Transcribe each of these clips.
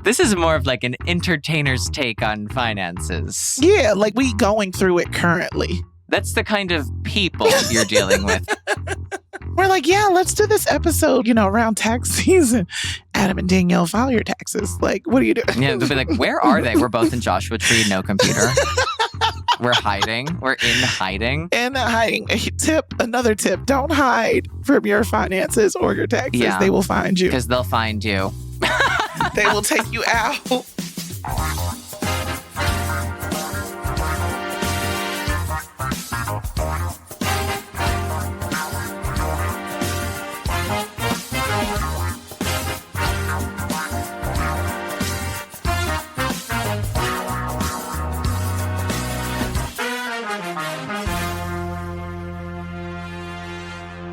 This is more of like an entertainer's take on finances. Yeah, like we going through it currently. That's the kind of people you're dealing with. We're like, yeah, let's do this episode, around tax season. Adam and Danielle, file your taxes. Like, what are you doing? Yeah, they'll be like, where are they? We're both in Joshua Tree, no computer. We're hiding. We're in hiding. And hiding. Another tip, don't hide from your finances or your taxes. Yeah. They will find you. Because they'll find you. They will take you out.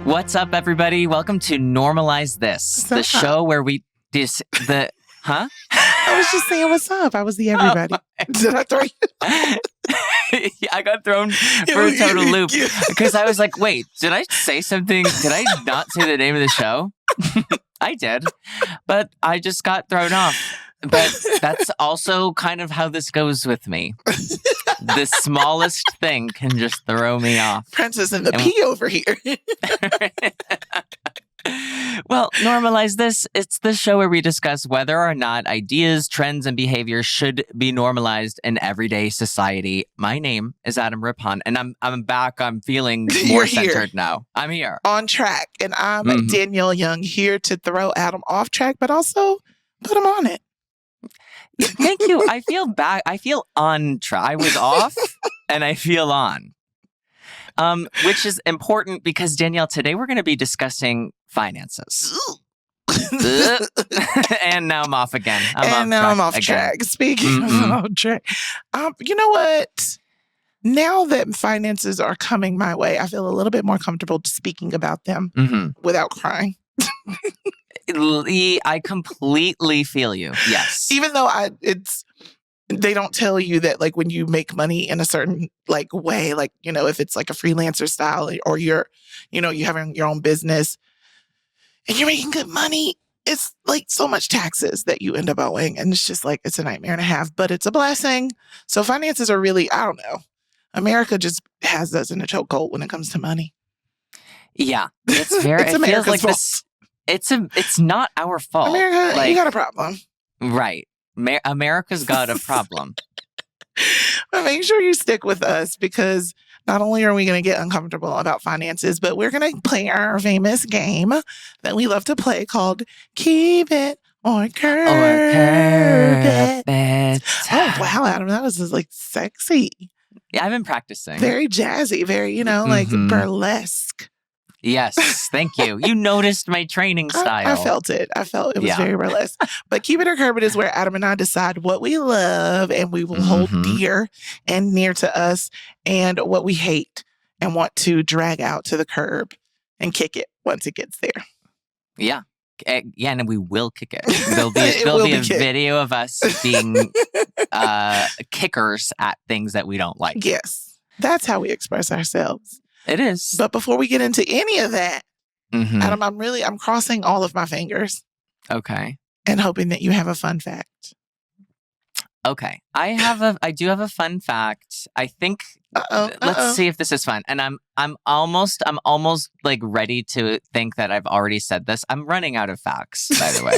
What's up, everybody? Welcome to Normalize This, the show where we Huh? I was just saying what's up. I was the everybody. Did I throw you? I got thrown for a total loop because I was like, wait, did I say something? Did I not say the name of the show? I did, but I just got thrown off. But that's also kind of how this goes with me. The smallest thing can just throw me off. Princess and the Pea over here. Well, Normalize This. It's the show where we discuss whether or not ideas, trends, and behaviors should be normalized in everyday society. My name is Adam Rippon, and I'm back. I'm feeling more centered now. I'm here. On track. And I'm Danielle Young, here to throw Adam off track, but also put him on it. Thank you. I feel back. I feel on track. I was off, and I feel on. Which is important because, Danielle, today we're going to be discussing finances. And now I'm off again. I'm off track. Speaking of off track, you know what? Now that finances are coming my way, I feel a little bit more comfortable speaking about them without crying. I completely feel you. Yes. Even though they don't tell you that, like, when you make money in a certain like way, like, if it's like a freelancer style or you're having your own business and you're making good money, it's like so much taxes that you end up owing. And it's just like, it's a nightmare and a half, but it's a blessing. So finances are really, I don't know. America just has us in a chokehold when it comes to money. Yeah. It's very, it's America's fault. It's not our fault. America, you got a problem. Right. America's got a problem. But make sure you stick with us because not only are we going to get uncomfortable about finances, but we're going to play our famous game that we love to play called Keep It or Curb It. Oh, wow, Adam, that was just like sexy. Yeah, I've been practicing. Very jazzy, very, like burlesque. Yes, thank you. You noticed my training style. I felt it. It was very burlesque. But Keep It or Curb It is where Adam and I decide what we love and we will hold dear and near to us, and what we hate and want to drag out to the curb and kick it once it gets there. Yeah. Yeah, and we will kick it. There'll be a video of us being kickers at things that we don't like. Yes. That's how we express ourselves. It is. But before we get into any of that, Adam, I'm crossing all of my fingers. Okay. And hoping that you have a fun fact. Okay. I do have a fun fact. I think let's see if this is fun. And I'm almost like ready to think that I've already said this. I'm running out of facts, by the way.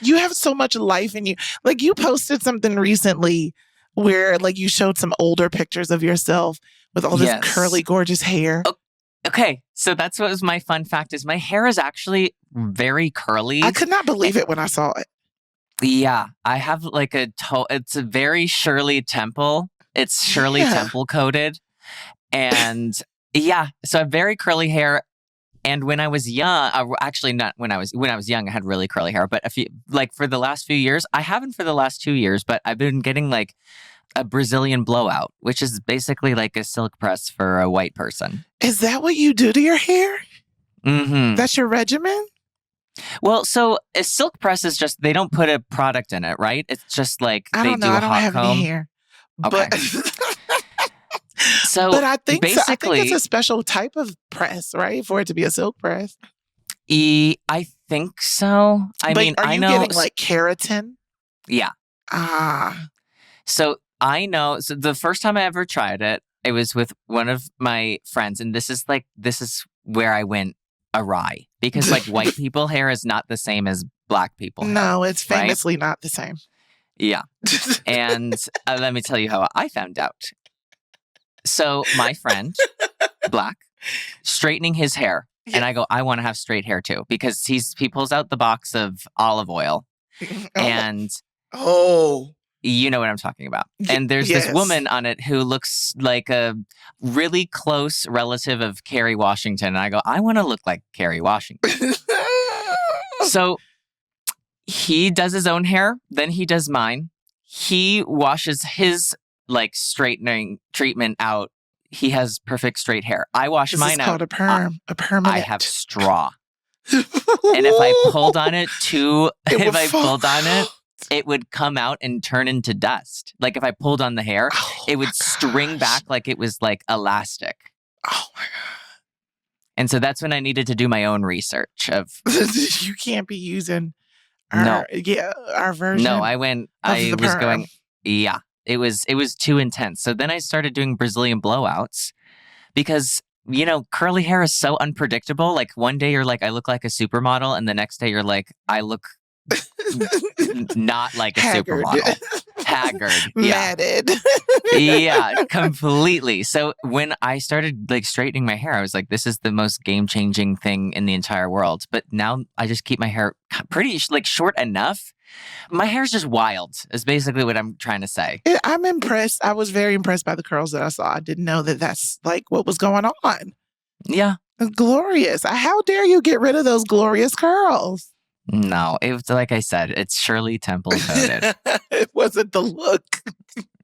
You have so much life in you. Like, you posted something recently where, like, you showed some older pictures of yourself with all this curly, gorgeous hair. Okay, so that's what was my fun fact is my hair is actually very curly. I could not believe it when I saw it. Yeah, I have like it's a very Shirley Temple. It's Shirley Temple coated. And yeah, so I have very curly hair. And when I was young, actually not when I was young, I had really curly hair. But for the last few years, I haven't for the last 2 years, but I've been getting like a Brazilian blowout, which is basically like a silk press for a white person. Is that what you do to your hair? Mm-hmm. That's your regimen? Well, so a silk press is just, they don't put a product in it, right? It's just like I don't know. I don't have any hair. Okay. But so but I think basically, it's a special type of press, right? For it to be a silk press. I think so. Are you getting like keratin? Yeah. Ah. So I know. So the first time I ever tried it, it was with one of my friends. And this is where I went awry. Because like white people hair is not the same as black people hair. No, it's right? famously not the same. Yeah. And let me tell you how I found out. So my friend, black, straightening his hair. Yeah. And I go, I want to have straight hair too. Because he pulls out the box of olive oil. And you know what I'm talking about. And there's this woman on it who looks like a really close relative of Kerry Washington. And I go, I want to look like Kerry Washington. So he does his own hair. Then he does mine. He washes his like straightening treatment out. He has perfect straight hair. I wash this mine is out. called a perm. A permanent. I have straw. And if I pulled on it it would come out and turn into dust. Like if I pulled on the hair, it would string back like it was like elastic. Oh my God. And so that's when I needed to do my own research of you can't be using our version. No, I was going, yeah, it was too intense. So then I started doing Brazilian blowouts because, you know, curly hair is so unpredictable. Like one day you're like, I look like a supermodel. And the next day you're like, I look not like a supermodel. Haggard. Yeah. Matted. Yeah, completely. So when I started like straightening my hair, I was like, this is the most game-changing thing in the entire world. But now I just keep my hair pretty like short enough. My hair's just wild is basically what I'm trying to say. I'm impressed. I was very impressed by the curls that I saw. I didn't know that that's like what was going on. Yeah. Glorious. How dare you get rid of those glorious curls? No, it was like I said, it's Shirley Temple coded. It wasn't the look.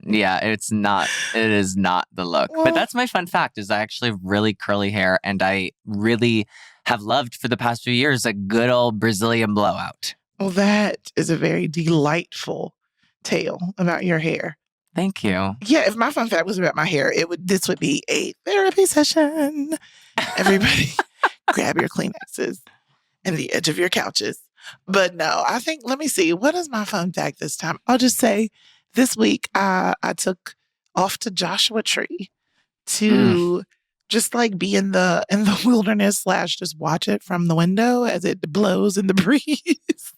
Yeah, it's not. It is not the look. But that's my fun fact is I actually have really curly hair and I really have loved for the past few years a good old Brazilian blowout. Well, that is a very delightful tale about your hair. Thank you. Yeah, if my fun fact was about my hair, this would be a therapy session. Everybody grab your Kleenexes and the edge of your couches. But no, I think, let me see. What is my fun fact this time? I'll just say this week I took off to Joshua Tree to just like be in the wilderness / just watch it from the window as it blows in the breeze.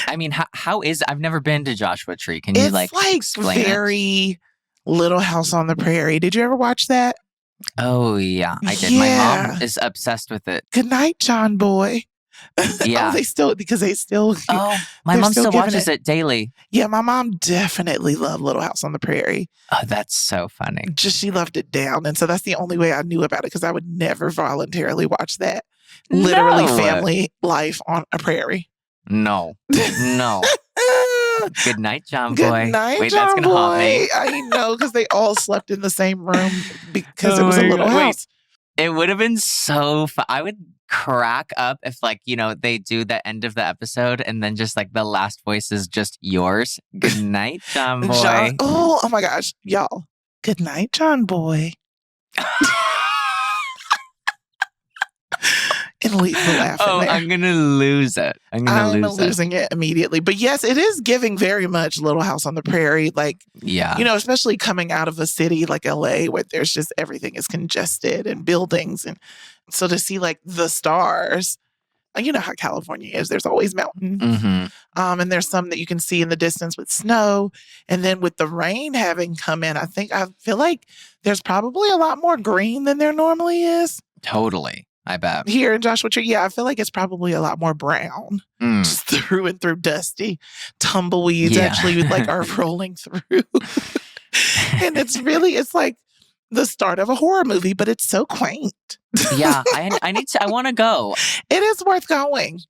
I mean, how is I've never been to Joshua Tree. Can you like explain very Little House on the Prairie. Did you ever watch that? Oh yeah, I did. Yeah. My mom is obsessed with it. Good night, John Boy. Yeah. They still. Oh, my mom still watches it daily. Yeah, my mom definitely loved Little House on the Prairie. Oh, that's so funny. She loved it down. And so that's the only way I knew about it because I would never voluntarily watch that. Literally family life on a prairie. No. Good night, John Boy. Good night, Wait, John that's gonna haunt me. I know, because they all slept in the same room because it was a little house. It would have been so fun. I would crack up if, like, you know, they do the end of the episode and then just like the last voice is just yours. Good night, John Boy. Oh my gosh, y'all. Good night, John Boy. And leave the laugh in there. I'm gonna lose it. I'm losing it immediately. But yes, it is giving very much Little House on the Prairie. Like, yeah, you know, especially coming out of a city like LA where there's just everything is congested and buildings. And so to see like the stars, you know how California is. There's always mountains. Mm-hmm. And there's some that you can see in the distance with snow. And then with the rain having come in, I feel like there's probably a lot more green than there normally is. Totally. I bet. Here in Joshua Tree, yeah, I feel like it's probably a lot more brown. Just through and through dusty. Tumbleweeds actually like are rolling through. And it's like the start of a horror movie, but it's so quaint. Yeah, I want to go. It is worth going.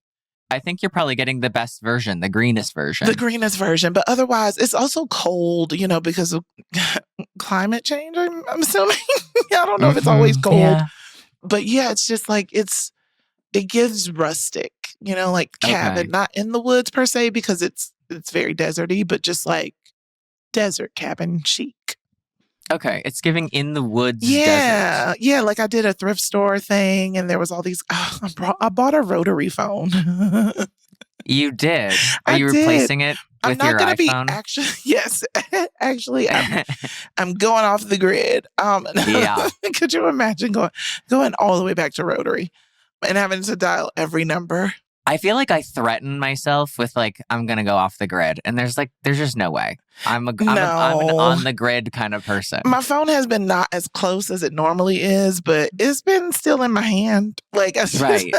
I think you're probably getting the best version, the greenest version. The greenest version, but otherwise it's also cold, you know, because of climate change, I'm assuming. I don't know if it's always cold. Yeah. But yeah, it's just like it gives rustic, you know, like cabin, not in the woods per se, because it's very deserty, but just like desert cabin chic. Okay, it's giving in the woods. Yeah, desert. Yeah. Like I did a thrift store thing, and there was all these. I bought a rotary phone. You did? Are you replacing it? I'm with not your going to be iPhone? actually, yes, actually, I'm going off the grid. Yeah. Could you imagine going all the way back to rotary and having to dial every number? I feel like I threaten myself with like, I'm going to go off the grid. And there's just no way. I'm an No. on the grid kind of person. My phone has been not as close as it normally is, but it's been still in my hand. Like, Right.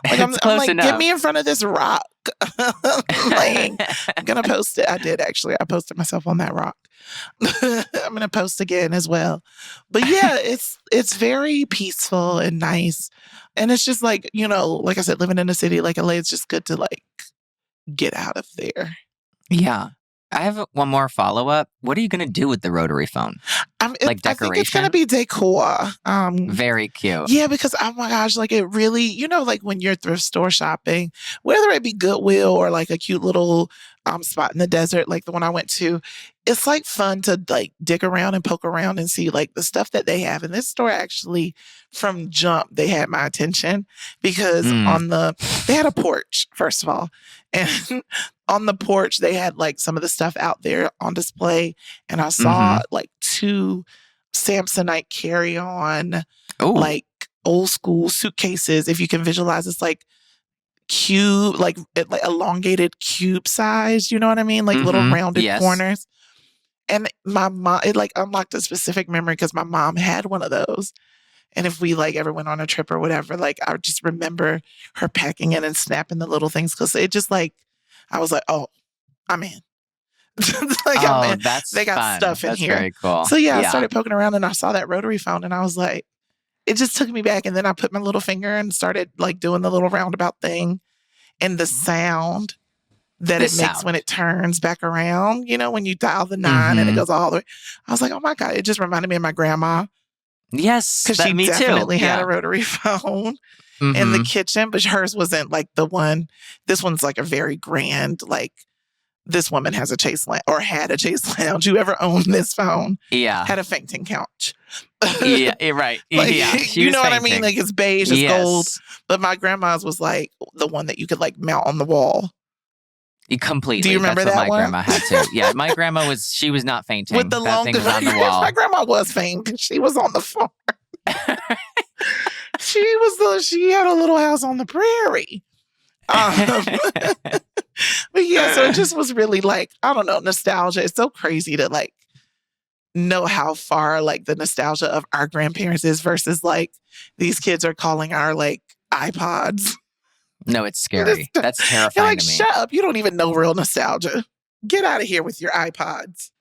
I'm close like, enough. get me in front of this rock. Like, I'm gonna post it. I did actually. I posted myself on that rock. I'm gonna post again as well. But yeah, it's very peaceful and nice. And it's just like, like I said, living in a city like LA, it's just good to like get out of there. Yeah. I have one more follow-up. What are you going to do with the rotary phone? Like decoration? I think it's going to be decor. Very cute. Yeah, because oh my gosh, like it really, like when you're thrift store shopping, whether it be Goodwill or like a cute little spot in the desert, like the one I went to, it's like fun to like dig around and poke around and see like the stuff that they have. And this store actually, from jump, they had my attention because they had a porch, first of all. And on the porch, they had like some of the stuff out there on display. And I saw like 2 Samsonite carry-on, like old school suitcases. If you can visualize, it's like cube, like elongated cube size. You know what I mean? Like little rounded corners. And my mom, it like unlocked a specific memory because my mom had one of those. And if we like ever went on a trip or whatever, like I just remember her packing it and snapping the little things because it just like, I was like, oh, I'm in. I'm in. They got fun. stuff in that's here. Very cool. So yeah, I started poking around and I saw that rotary phone and I was like, it just took me back. And then I put my little finger and started like doing the little roundabout thing and the sound that it makes when it turns back around, when you dial the 9 and it goes all the way. I was like, oh my God, it just reminded me of my grandma. Yes, because she me definitely too. had a rotary phone in the kitchen, but hers wasn't like the one. This one's like a very grand, like this woman has a Chase Lounge or had a Chase Lounge. Whoever owned this phone, had a fainting couch. Yeah, right. Like, yeah, you know what I mean? Like it's beige, it's gold. But my grandma's was like the one that you could like mount on the wall. Completely. Do you remember That's that what my one? grandma had too. Yeah, my grandma she was not fainting. With the long thing was on the wall. My grandma was fainting. She was on the farm. She had a little house on the prairie. But yeah, so it just was really like, I don't know, nostalgia. It's so crazy to like know how far like the nostalgia of our grandparents is versus like these kids are calling our like iPods. No, it's scary. That's terrifying like, to me. Shut up. You don't even know real nostalgia. Get out of here with your iPods.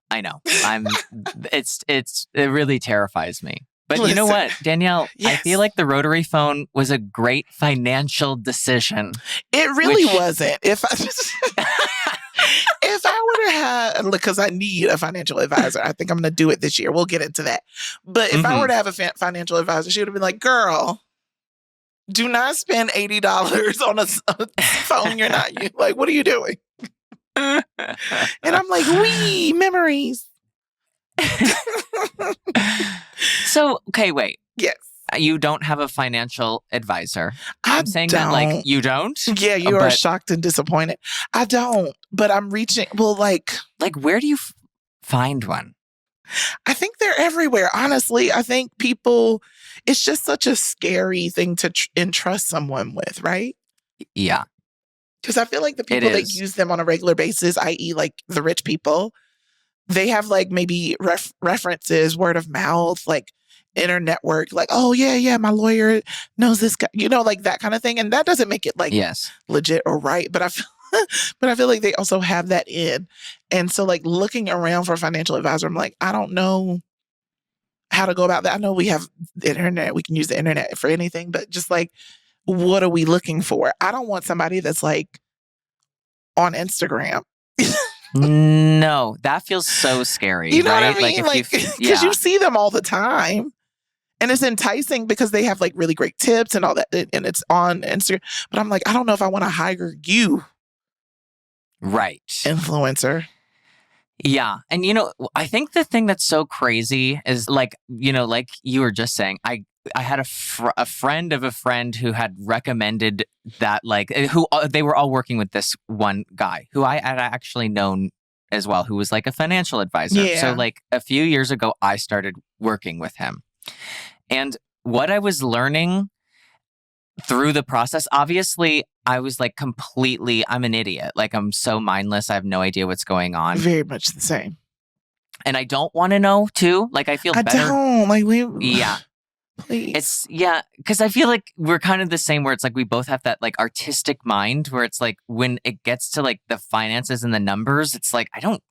I know. It really terrifies me. But you know what, Danielle? Yes. I feel like the rotary phone was a great financial decision. It really wasn't. If I would have had, because I need a financial advisor, I think I'm going to do it this year. We'll get into that. But if I were to have a financial advisor, she would have been like, girl, do not spend $80 on a phone you're not using. Like, what are you doing? And I'm like, memories. So, okay, wait. Yes. You don't have a financial advisor. I'm saying that like you don't? Yeah, you are shocked and disappointed. I don't, but I'm reaching. Well, like where do you find one? I think they're everywhere. Honestly, I think people, it's just such a scary thing to entrust someone with, right? Yeah. Because I feel like the people that use them on a regular basis, i.e. like the rich people, they have like maybe references, word of mouth, like internet work, like, oh yeah, my lawyer knows this guy, like that kind of thing. And that doesn't make it like legit or right. But I feel like they also have that in. And so like looking around for a financial advisor, I'm like, I don't know how to go about that. I know we have the internet, we can use the internet for anything, but just like, what are we looking for? I don't want somebody that's like on Instagram. No, that feels so scary. You know right? what I mean? Like, because you see them all the time. And it's enticing because they have like really great tips and all that. And it's on Instagram. But I'm like, I don't know if I want to hire you. Right. Influencer. Yeah. And, I think the thing that's so crazy is like, like you were just saying, I had a friend of a friend who had recommended that, like, who they were all working with this one guy who I had actually known as well, who was like a financial advisor. So Yeah. like a few years ago, I started working with him. And what I was learning through the process, obviously, I was like I'm an idiot. Like, I'm so mindless. I have no idea what's going on. Very much the same. And I don't want to know too. Like, I feel better. I don't. Like, Yeah. Please. Because I feel like we're kind of the same, where it's like we both have that like artistic mind, where it's like when it gets to like the finances and the numbers, it's like I don't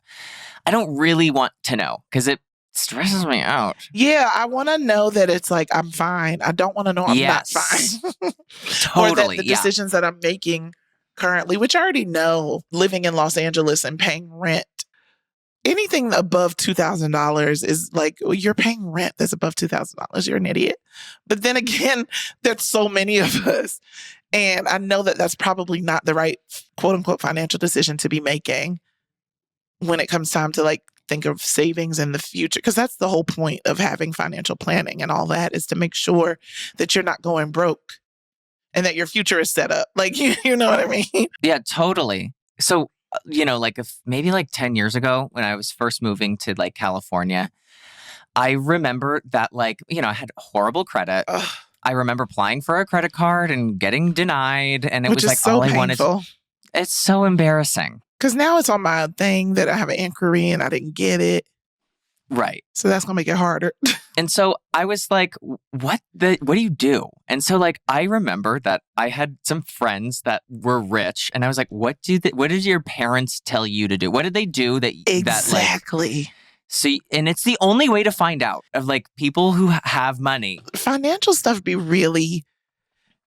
really want to know because it stresses me out. Yeah, I want to know that it's like I'm fine. I don't want to know I'm not fine. Totally. Or that the decisions that I'm making currently, which I already know, living in Los Angeles and paying rent, anything above $2,000 is like, well, you're paying rent that's above $2,000. You're an idiot. But then again, there's so many of us. And I know that that's probably not the right quote unquote financial decision to be making when it comes time to like think of savings in the future. Because that's the whole point of having financial planning and all that, is to make sure that you're not going broke and that your future is set up. Like, you know what I mean? Yeah, totally. So, like maybe like 10 years ago when I was first moving to like California, I remember that like, I had horrible credit. Ugh. I remember applying for a credit card and getting denied. And it Which was is like so all I painful. wanted. It's so embarrassing. Because now it's on my thing that I have an inquiry and I didn't get it. Right. So that's going to make it harder. And so I was like, what do you do? And so like, I remember that I had some friends that were rich and I was like, what did your parents tell you to do? What did they do Exactly. So, and it's the only way to find out of like people who have money. Financial stuff be really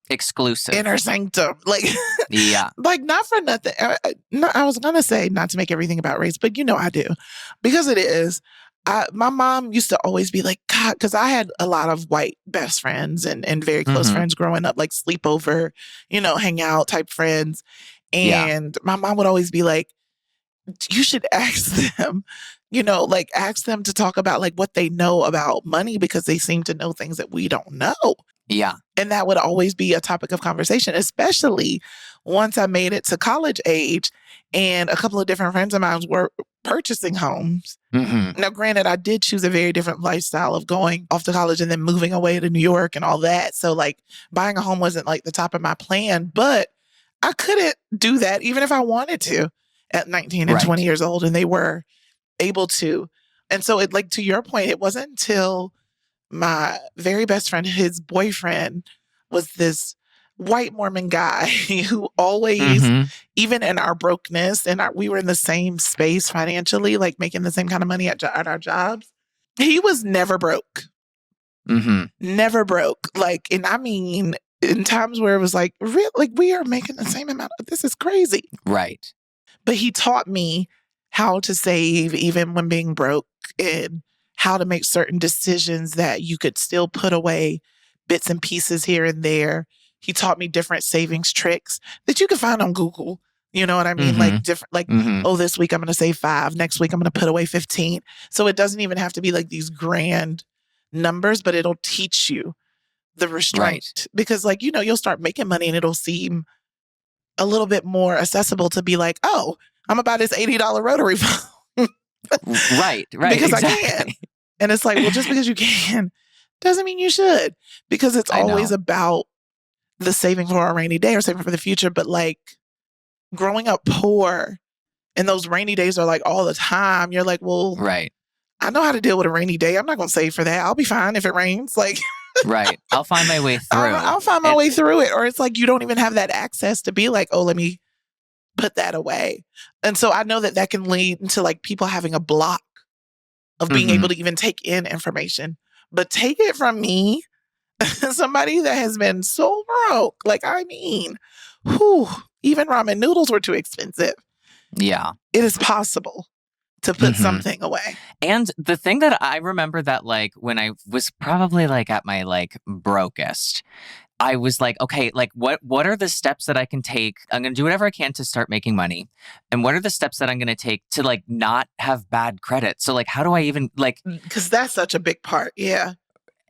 exclusive. Inner sanctum. Like, yeah. Like, not for nothing. I was going to say not to make everything about race, but I do. Because it is. My mom used to always be like, God, because I had a lot of white best friends and very close friends growing up, like sleepover, hang out type friends. And my mom would always be like, you should ask them, like ask them to talk about like what they know about money, because they seem to know things that we don't know. Yeah. And that would always be a topic of conversation, especially once I made it to college age and a couple of different friends of mine were purchasing homes. Mm-hmm. Now, granted, I did choose a very different lifestyle of going off to college and then moving away to New York and all that. So like buying a home wasn't like the top of my plan, but I couldn't do that even if I wanted to at 19 and 20 years old, and they were able to. And so it, like, to your point, it wasn't until my very best friend, his boyfriend was this white Mormon guy who always, even in our brokenness, and we were in the same space financially, like making the same kind of money at our jobs. He was never broke. Never broke. Like, and I mean, in times where it was like, really, like we are making the same amount. This is crazy. Right. But he taught me how to save even when being broke, and how to make certain decisions that you could still put away bits and pieces here and there. He taught me different savings tricks that you can find on Google. You know what I mean? Like different, like, oh, this week I'm going to save 5. Next week I'm going to put away 15. So it doesn't even have to be like these grand numbers, but it'll teach you the restraint. Because like, you'll start making money and it'll seem a little bit more accessible to be like, oh, I'm going to buy this $80 rotary phone. Right. Because I can. And it's like, well, just because you can doesn't mean you should. Because it's always about the saving for a rainy day or saving for the future. But like growing up poor and those rainy days are like all the time, you're like, well, I know how to deal with a rainy day. I'm not going to save for that. I'll be fine if it rains. Like, right. I'll find my way through. I'll find my way through it. Or it's like you don't even have that access to be like, oh, let me put that away. And so I know that can lead into like people having a block of being able to even take in information. But take it from me, somebody that has been so broke. Like, I mean, even ramen noodles were too expensive. Yeah. It is possible to put something away. And the thing that I remember that like when I was probably like at my like brokest, I was like, okay, like what are the steps that I can take? I'm going to do whatever I can to start making money. And what are the steps that I'm going to take to like not have bad credit? So like, how do I even like... Because that's such a big part. Yeah.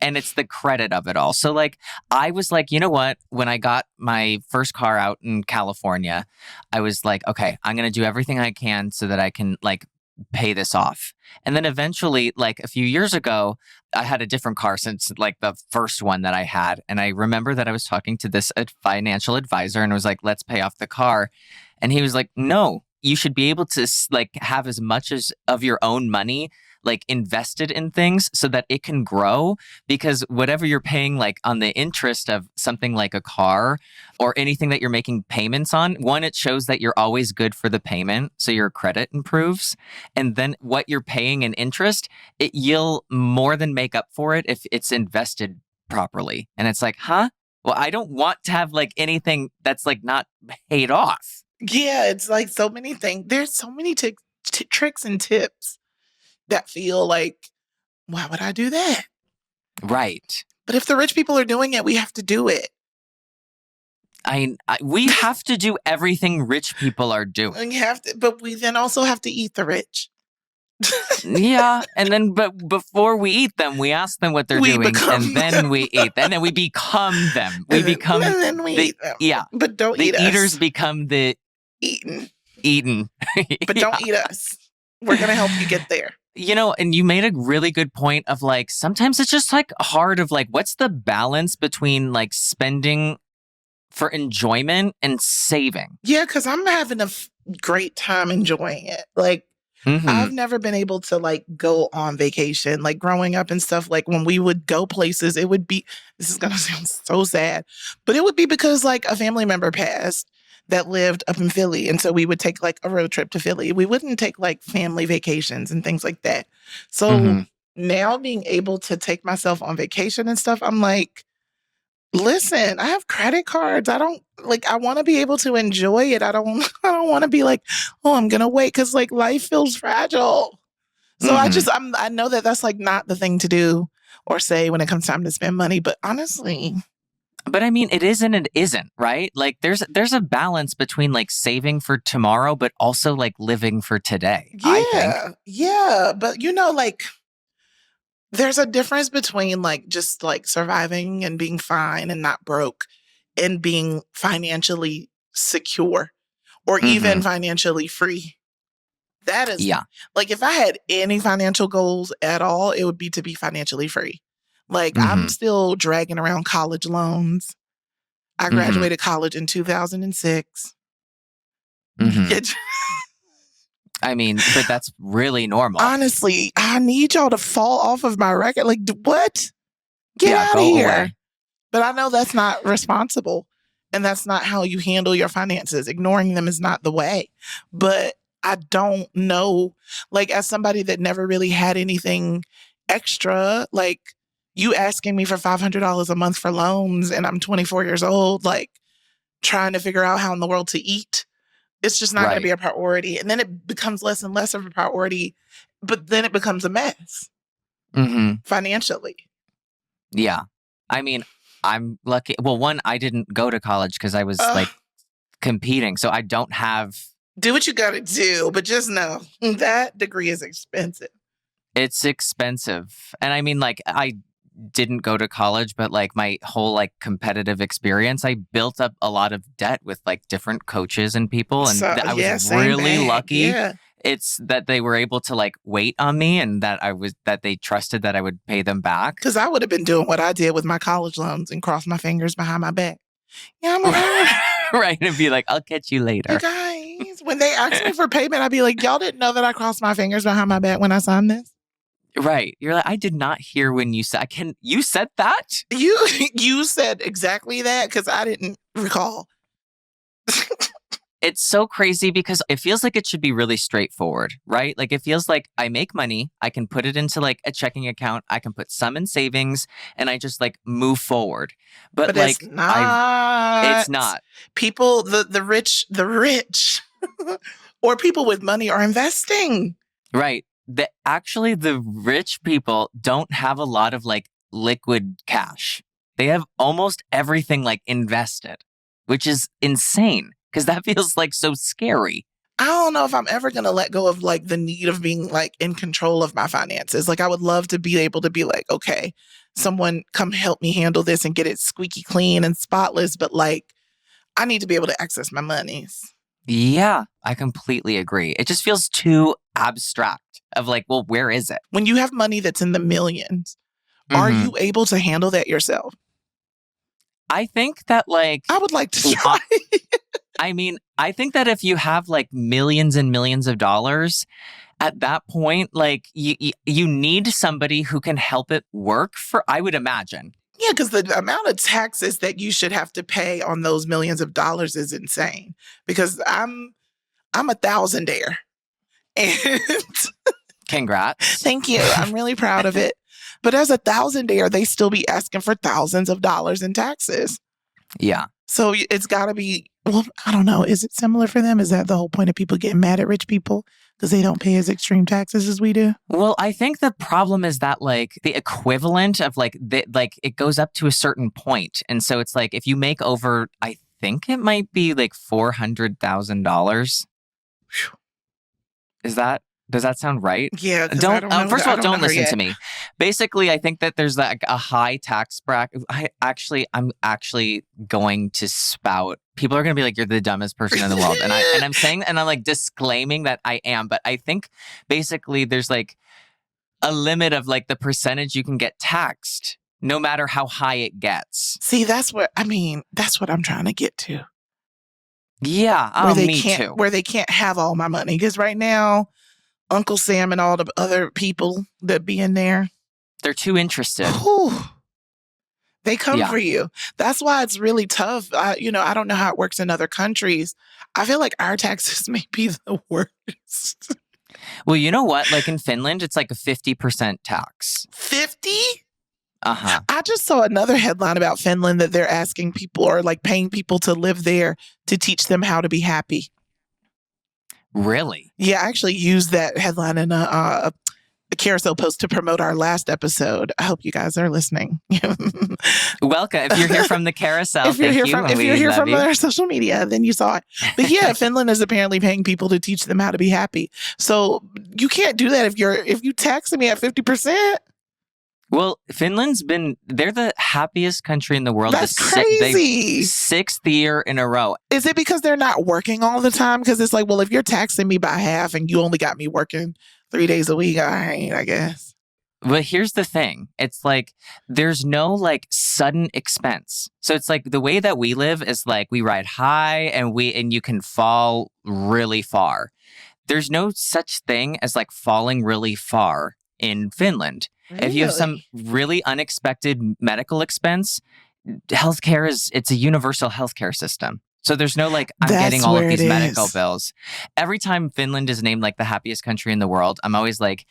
And it's the credit of it all. So like, I was like, you know what? When I got my first car out in California, I was like, okay, I'm going to do everything I can so that I can like pay this off. And then eventually, like a few years ago, I had a different car since like the first one that I had. And I remember that I was talking to this financial advisor and was like, let's pay off the car. And he was like, no, you should be able to like have as much as of your own money like invested in things so that it can grow, because whatever you're paying like on the interest of something like a car or anything that you're making payments on, one, it shows that you're always good for the payment, so your credit improves. And then what you're paying in interest, you'll more than make up for it if it's invested properly. And it's like, huh? Well, I don't want to have like anything that's like not paid off. Yeah, it's like so many things. There's so many tricks and tips that feel like, why would I do that? Right. But if the rich people are doing it, we have to do it. We have to do everything rich people are doing. We have to, but we then also have to eat the rich. Yeah, and then but before we eat them, we ask them what they're doing, and then we eat, and then we become them. We become, and then we eat them. Yeah, but don't eat us. The eaters become the eaten. But don't eat us. We're gonna help you get there. You know, and you made a really good point of like, sometimes it's just like hard of like, what's the balance between like spending for enjoyment and saving? Yeah, because I'm having a great time enjoying it. Like, I've never been able to like go on vacation. Like growing up and stuff, like when we would go places, it would be, this is going to sound so sad, but it would be because like a family member passed that lived up in Philly. And so we would take like a road trip to Philly. We wouldn't take like family vacations and things like that. So now being able to take myself on vacation and stuff, I'm like, listen, I have credit cards. I want to be able to enjoy it. I don't want to be like, oh, I'm going to wait. Cause like life feels fragile. So I know that that's like not the thing to do or say when it comes time to spend money, but honestly. But I mean, it is and it isn't, right? Like there's a balance between like saving for tomorrow, but also like living for today. Yeah. I think. Yeah. But you know, like, there's a difference between like just like surviving and being fine and not broke and being financially secure or even financially free. That is, like, if I had any financial goals at all, it would be to be financially free. Like, I'm still dragging around college loans. I graduated college in 2006. I mean, but that's really normal. Honestly, I need y'all to fall off of my record. Like, what? Get out of here. Away. But I know that's not responsible. And that's not how you handle your finances. Ignoring them is not the way. But I don't know, like, as somebody that never really had anything extra, like, you asking me for $500 a month for loans and I'm 24 years old, like, trying to figure out how in the world to eat. It's just not going to be a priority. And then it becomes less and less of a priority, but then it becomes a mess financially. Yeah. I mean, I'm lucky. Well, one, I didn't go to college because I was like competing. So I don't have. Do what you got to do, but just know that degree is expensive. It's expensive. And I mean, like, I didn't go to college, but like my whole like competitive experience, I built up a lot of debt with like different coaches and people. And I was really lucky. Yeah. It's that they were able to like wait on me and that they trusted that I would pay them back. Because I would have been doing what I did with my college loans and cross my fingers behind my back. Yeah, right. And be like, I'll catch you later. You guys, when they asked me for payment, I'd be like, y'all didn't know that I crossed my fingers behind my back when I signed this? Right. You're like, I did not hear when you said, you said that? You said exactly that because I didn't recall. It's so crazy because it feels like it should be really straightforward, right? Like it feels like I make money, I can put it into like a checking account, I can put some in savings, and I just like move forward. But like, it's not. It's not. People, the rich, or people with money are investing. Right. Actually, the rich people don't have a lot of like liquid cash. They have almost everything like invested, which is insane because that feels like so scary. I don't know if I'm ever going to let go of like the need of being like in control of my finances. Like I would love to be able to be like, okay, someone come help me handle this and get it squeaky clean and spotless. But like, I need to be able to access my monies. Yeah, I completely agree. It just feels too abstract of like, well, where is it? When you have money that's in the millions, are you able to handle that yourself? I think that like... I would like to try. I mean, I think that if you have like millions and millions of dollars, at that point, like you need somebody who can help it work for, I would imagine. Yeah, because the amount of taxes that you should have to pay on those millions of dollars is insane. Because I'm a thousandaire. And congrats. Thank you. I'm really proud of it. But as a thousandaire, they still be asking for thousands of dollars in taxes. Yeah. So it's got to be, well, I don't know. Is it similar for them? Is that the whole point of people getting mad at rich people because they don't pay as extreme taxes as we do? Well, I think the problem is that like the equivalent of like it goes up to a certain point. And so it's like if you make over, I think it might be like $400,000. Does that sound right? Yeah. First of all, don't listen to me. Basically, I think that there's like a high tax bracket. I'm actually going to spout. People are going to be like, "You're the dumbest person in the world," and I'm saying, and I'm like disclaiming that I am. But I think basically there's like a limit of like the percentage you can get taxed, no matter how high it gets. See, that's what I'm trying to get to. Yeah, me too. Where they can't have all my money because right now, Uncle Sam and all the other people that be in there, they're too interested. They come for you. That's why it's really tough. I don't know how it works in other countries. I feel like our taxes may be the worst. Well, you know what? Like in Finland, it's like a 50% tax. 50? Uh-huh. I just saw another headline about Finland that they're asking people or like paying people to live there to teach them how to be happy. Really? Yeah, I actually used that headline in a carousel post to promote our last episode. I hope you guys are listening. Welcome. If you're here from the carousel, if you're here from our social media, then you saw it. But yeah, Finland is apparently paying people to teach them how to be happy. So you can't do that if you tax me at 50%. Well, they're the happiest country in the world. That's crazy. Sixth year in a row. Is it because they're not working all the time? Because it's like, well, if you're taxing me by half and you only got me working 3 days a week, all right, I guess. But here's the thing. It's like there's no like sudden expense. So it's like the way that we live is like we ride high and you can fall really far. There's no such thing as like falling really far in Finland. Really? If you have some really unexpected medical expense, healthcare it's a universal healthcare system. So there's no like, I'm getting all of these medical bills. Every time Finland is named like the happiest country in the world, I'm always like,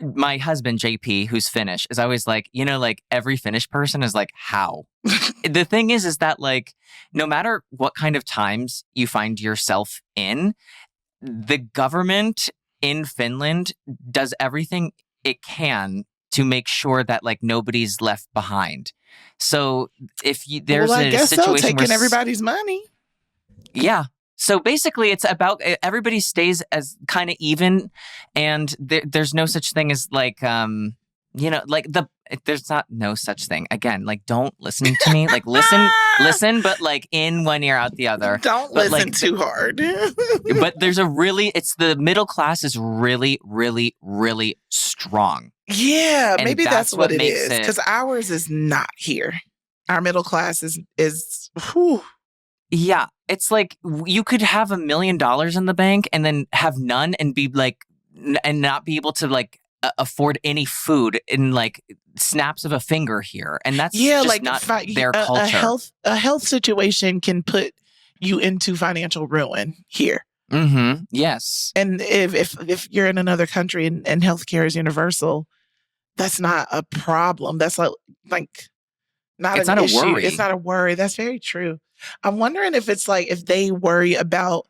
my husband, JP, who's Finnish, is always like, like every Finnish person is like, how? The thing is that like, no matter what kind of times you find yourself in, the government in Finland does everything it can to make sure that like nobody's left behind. So if there's a situation taking everybody's money. Yeah. So basically it's about everybody stays as kind of even, and there's no such thing as like there's not no such thing. Again, like don't listen to me. Like listen, but like in one ear out the other. Don't listen too hard. But it's the middle class is really, really, really strong. Yeah, and maybe that's what it is. Because ours is not here. Our middle class is whew. Yeah, it's like you could have $1 million in the bank and then have none and be like, and not be able to like afford any food in like snaps of a finger here, and that's just like not their culture. A health situation can put you into financial ruin here. Mm-hmm. Yes, and if you're in another country and healthcare is universal, that's not a problem. That's like not an issue. A worry. It's not a worry. That's very true. I'm wondering if it's like if they worry about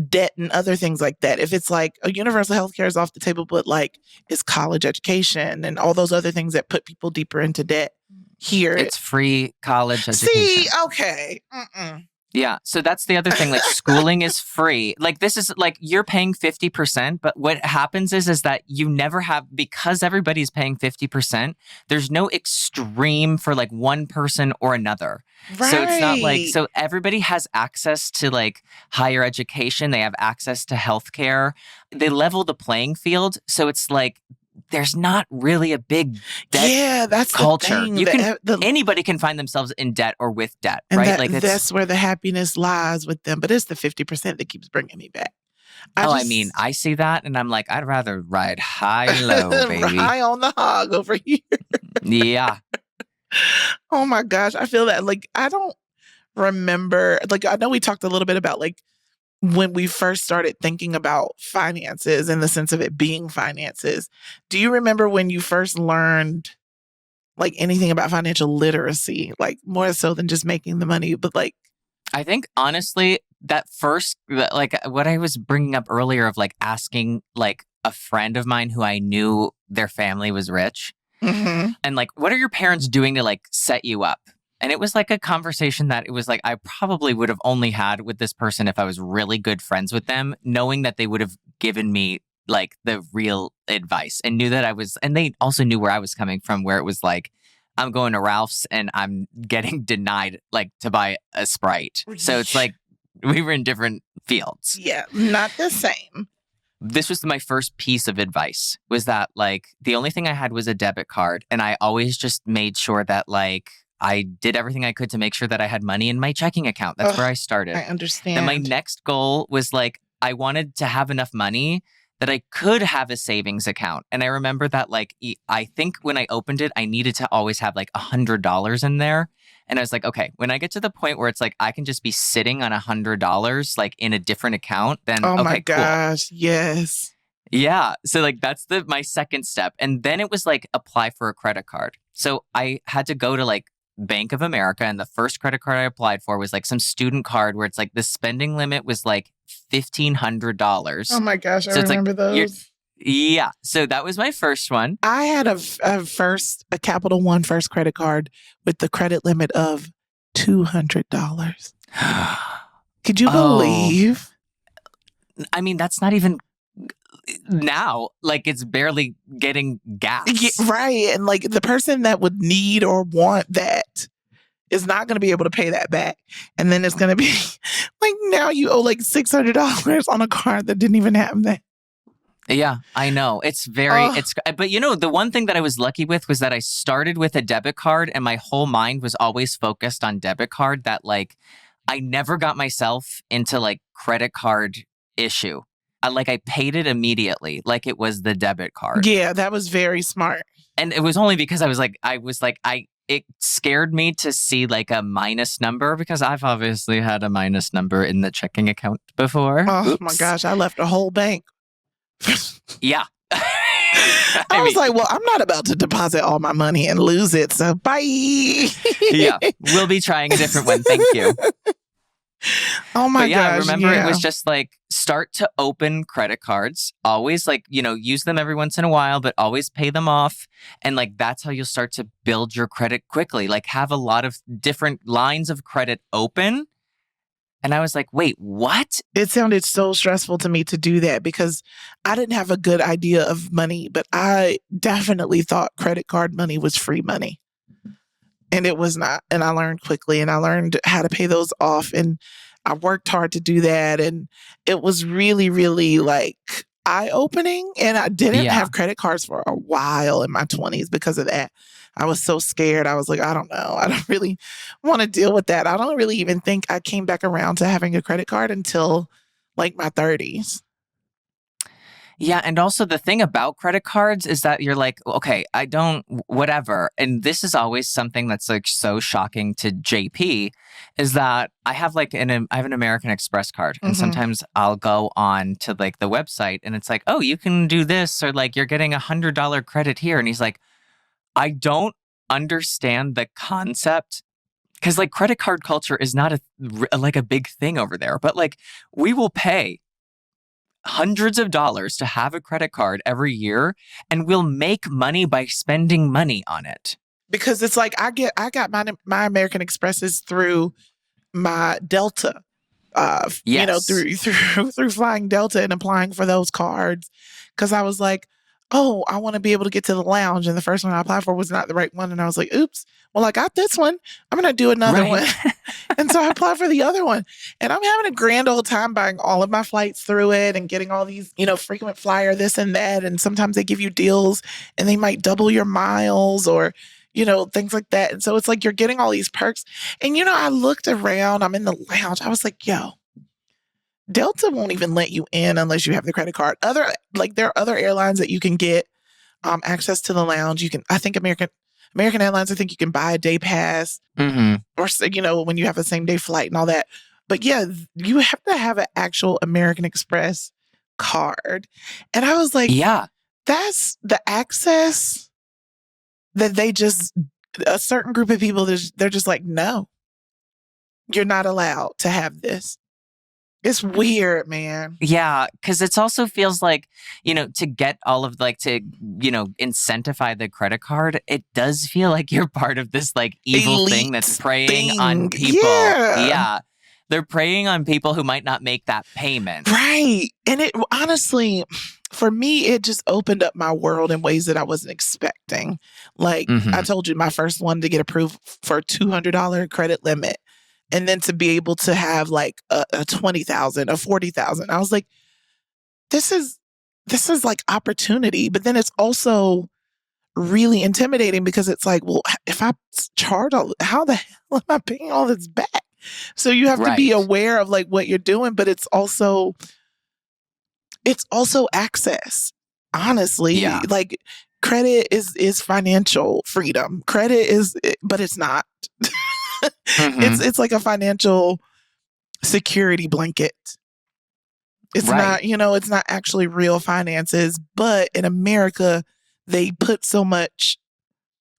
debt and other things like that. If it's like a universal healthcare is off the table, but like it's college education and all those other things that put people deeper into debt here. It's free college education. See, okay. Yeah. So that's the other thing. Like schooling is free. Like this is like you're paying 50%, but what happens is that you never have, because everybody's paying 50%, there's no extreme for like one person or another. Right. So it's not like, so everybody has access to like higher education. They have access to healthcare. They level the playing field. So it's like, there's not really a big debt that's culture. the thing. Anybody can find themselves in debt or with debt, and right? that's where the happiness lies with them. But it's the 50% that keeps bringing me back. I mean, I see that and I'm like, I'd rather ride high low, baby. High on the hog over here. Yeah. Oh my gosh. I feel that. Like, I don't remember. Like, I know we talked a little bit about like when we first started thinking about finances in the sense of it being finances. Do you remember when you first learned like anything about financial literacy, like more so than just making the money, but like, I think honestly, that first, like what I was bringing up earlier of like asking like a friend of mine who I knew their family was rich and like, what are your parents doing to like set you up? And it was like a conversation that it was like, I probably would have only had with this person if I was really good friends with them, knowing that they would have given me like the real advice and knew that I was, and they also knew where I was coming from, where it was like, I'm going to Ralph's and I'm getting denied like to buy a Sprite. So it's like we were in different fields. Yeah, not the same. This was my first piece of advice, was that like the only thing I had was a debit card. And I always just made sure that like I did everything I could to make sure that I had money in my checking account. That's where I started. I understand. And my next goal was like, I wanted to have enough money that I could have a savings account. And I remember that like, I think when I opened it, I needed to always have like $100 in there. And I was like, okay, when I get to the point where it's like, I can just be sitting on $100 like in a different account, then oh okay, my gosh, cool. Yes. Yeah. So like, that's my second step. And then it was like, apply for a credit card. So I had to go to like Bank of America, and the first credit card I applied for was like some student card where it's like the spending limit was like $1,500. Oh my gosh, I remember those. Yeah. So that was my first one. I had a Capital One first credit card with the credit limit of $200. Could you believe? I mean, that's not even now. Like, it's barely getting gas. Yeah, right. And like the person that would need or want that is not going to be able to pay that back. And then it's going to be like, now you owe like $600 on a card that didn't even have that. Yeah, I know. It's but you know, the one thing that I was lucky with was that I started with a debit card and my whole mind was always focused on debit card, that like I never got myself into like credit card issue. I paid it immediately like it was the debit card. Yeah, that was very smart. And it was only because it scared me to see like a minus number, because I've obviously had a minus number in the checking account before. Oh Oops. my gosh, I left a whole bank. Yeah. I was like, well, I'm not about to deposit all my money and lose it, so bye. Yeah, we'll be trying a different one. Thank you. Oh my gosh. I remember it was just like, start to open credit cards. Always like, use them every once in a while, but always pay them off. And like, that's how you'll start to build your credit quickly. Like, have a lot of different lines of credit open. And I was like, wait, what? It sounded so stressful to me to do that because I didn't have a good idea of money, but I definitely thought credit card money was free money. And it was not. And I learned quickly, and I learned how to pay those off. And I worked hard to do that. And it was really, really like eye-opening. And I didn't have credit cards for a while in my 20s because of that. I was so scared. I was like, I don't know. I don't really want to deal with that. I don't really even think I came back around to having a credit card until like my 30s. Yeah. And also the thing about credit cards is that you're like, okay, I don't, whatever. And this is always something that's like so shocking to JP, is that I have I have an American Express card. And sometimes I'll go on to like the website and it's like, oh, you can do this, or like you're getting $100 credit here. And he's like, I don't understand the concept, because like credit card culture is not a big thing over there, but like we will pay hundreds of dollars to have a credit card every year, and we'll make money by spending money on it. Because it's like I got my American Expresses through my Delta, Yes. through flying Delta and applying for those cards. Cause I was like, oh, I want to be able to get to the lounge. And the first one I applied for was not the right one. And I was like, oops, well, I got this one. I'm going to do another Right. one. And so I applied for the other one. And I'm having a grand old time buying all of my flights through it and getting all these, frequent flyer, this and that. And sometimes they give you deals and they might double your miles or, things like that. And so it's like you're getting all these perks. And, I looked around, I'm in the lounge. I was like, yo, Delta won't even let you in unless you have the credit card. There are other airlines that you can get access to the lounge. I think American Airlines, I think you can buy a day pass Mm-hmm. or, when you have a same day flight and all that. But yeah, you have to have an actual American Express card. And I was like, Yeah. that's the access that a certain group of people, they're just like, no, you're not allowed to have this. It's weird, man. Yeah, because it also feels like, to get all of incentivize the credit card, it does feel like you're part of this evil Elite thing that's preying on thing. people. Yeah. They're preying on people who might not make that payment. Right. And it honestly, for me, it just opened up my world in ways that I wasn't expecting. Like I told you, my first one to get approved for a $200 credit limit. And then to be able to have like a 20,000, a 40,000. I was like, this is like opportunity. But then it's also really intimidating because it's like, well, if I charge how the hell am I paying all this back? So you have to be aware of like what you're doing, but it's also access. Honestly, like credit is financial freedom. Credit is, but it's not. It's like a financial security blanket. It's not, it's not actually real finances, but in America, they put so much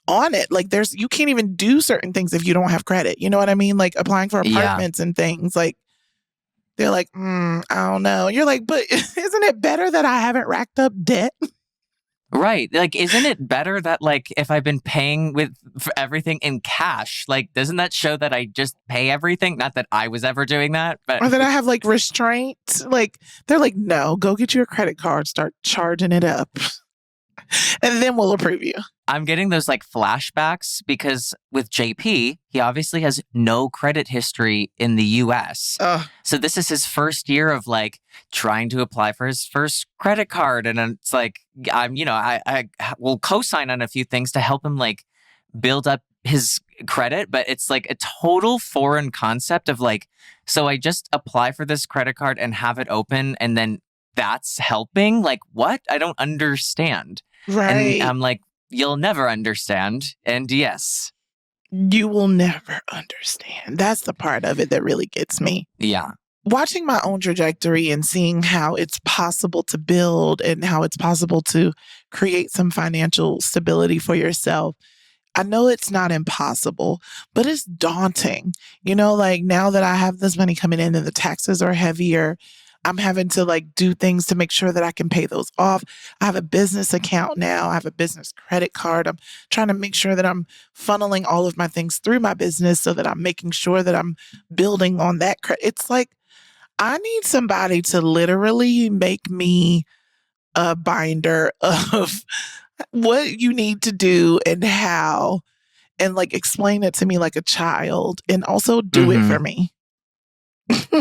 on it. Like you can't even do certain things if you don't have credit. You know what I mean? Like applying for apartments and things, like they're like, I don't know. You're like, but isn't it better that I haven't racked up debt? Right. Like, isn't it better that if I've been paying for everything in cash, doesn't that show that I just pay everything? Not that I was ever doing that, but or that I have restraint. Like they're like, no, go get you a credit card, start charging it up. And then we'll approve you. I'm getting those flashbacks because with JP, he obviously has no credit history in the US. So this is his first year of trying to apply for his first credit card. And it's I will co-sign on a few things to help him build up his credit. But it's a total foreign concept of so I just apply for this credit card and have it open and then that's helping? What? I don't understand. Right. And I'm like, you'll never understand. And yes. You will never understand. That's the part of it that really gets me. Yeah. Watching my own trajectory and seeing how it's possible to build and how it's possible to create some financial stability for yourself. I know it's not impossible, but it's daunting. Now that I have this money coming in and the taxes are heavier, I'm having to do things to make sure that I can pay those off. I have a business account now. I have a business credit card. I'm trying to make sure that I'm funneling all of my things through my business so that I'm making sure that I'm building on that credit. It's I need somebody to literally make me a binder of what you need to do and how, and explain it to me like a child and also do it for me.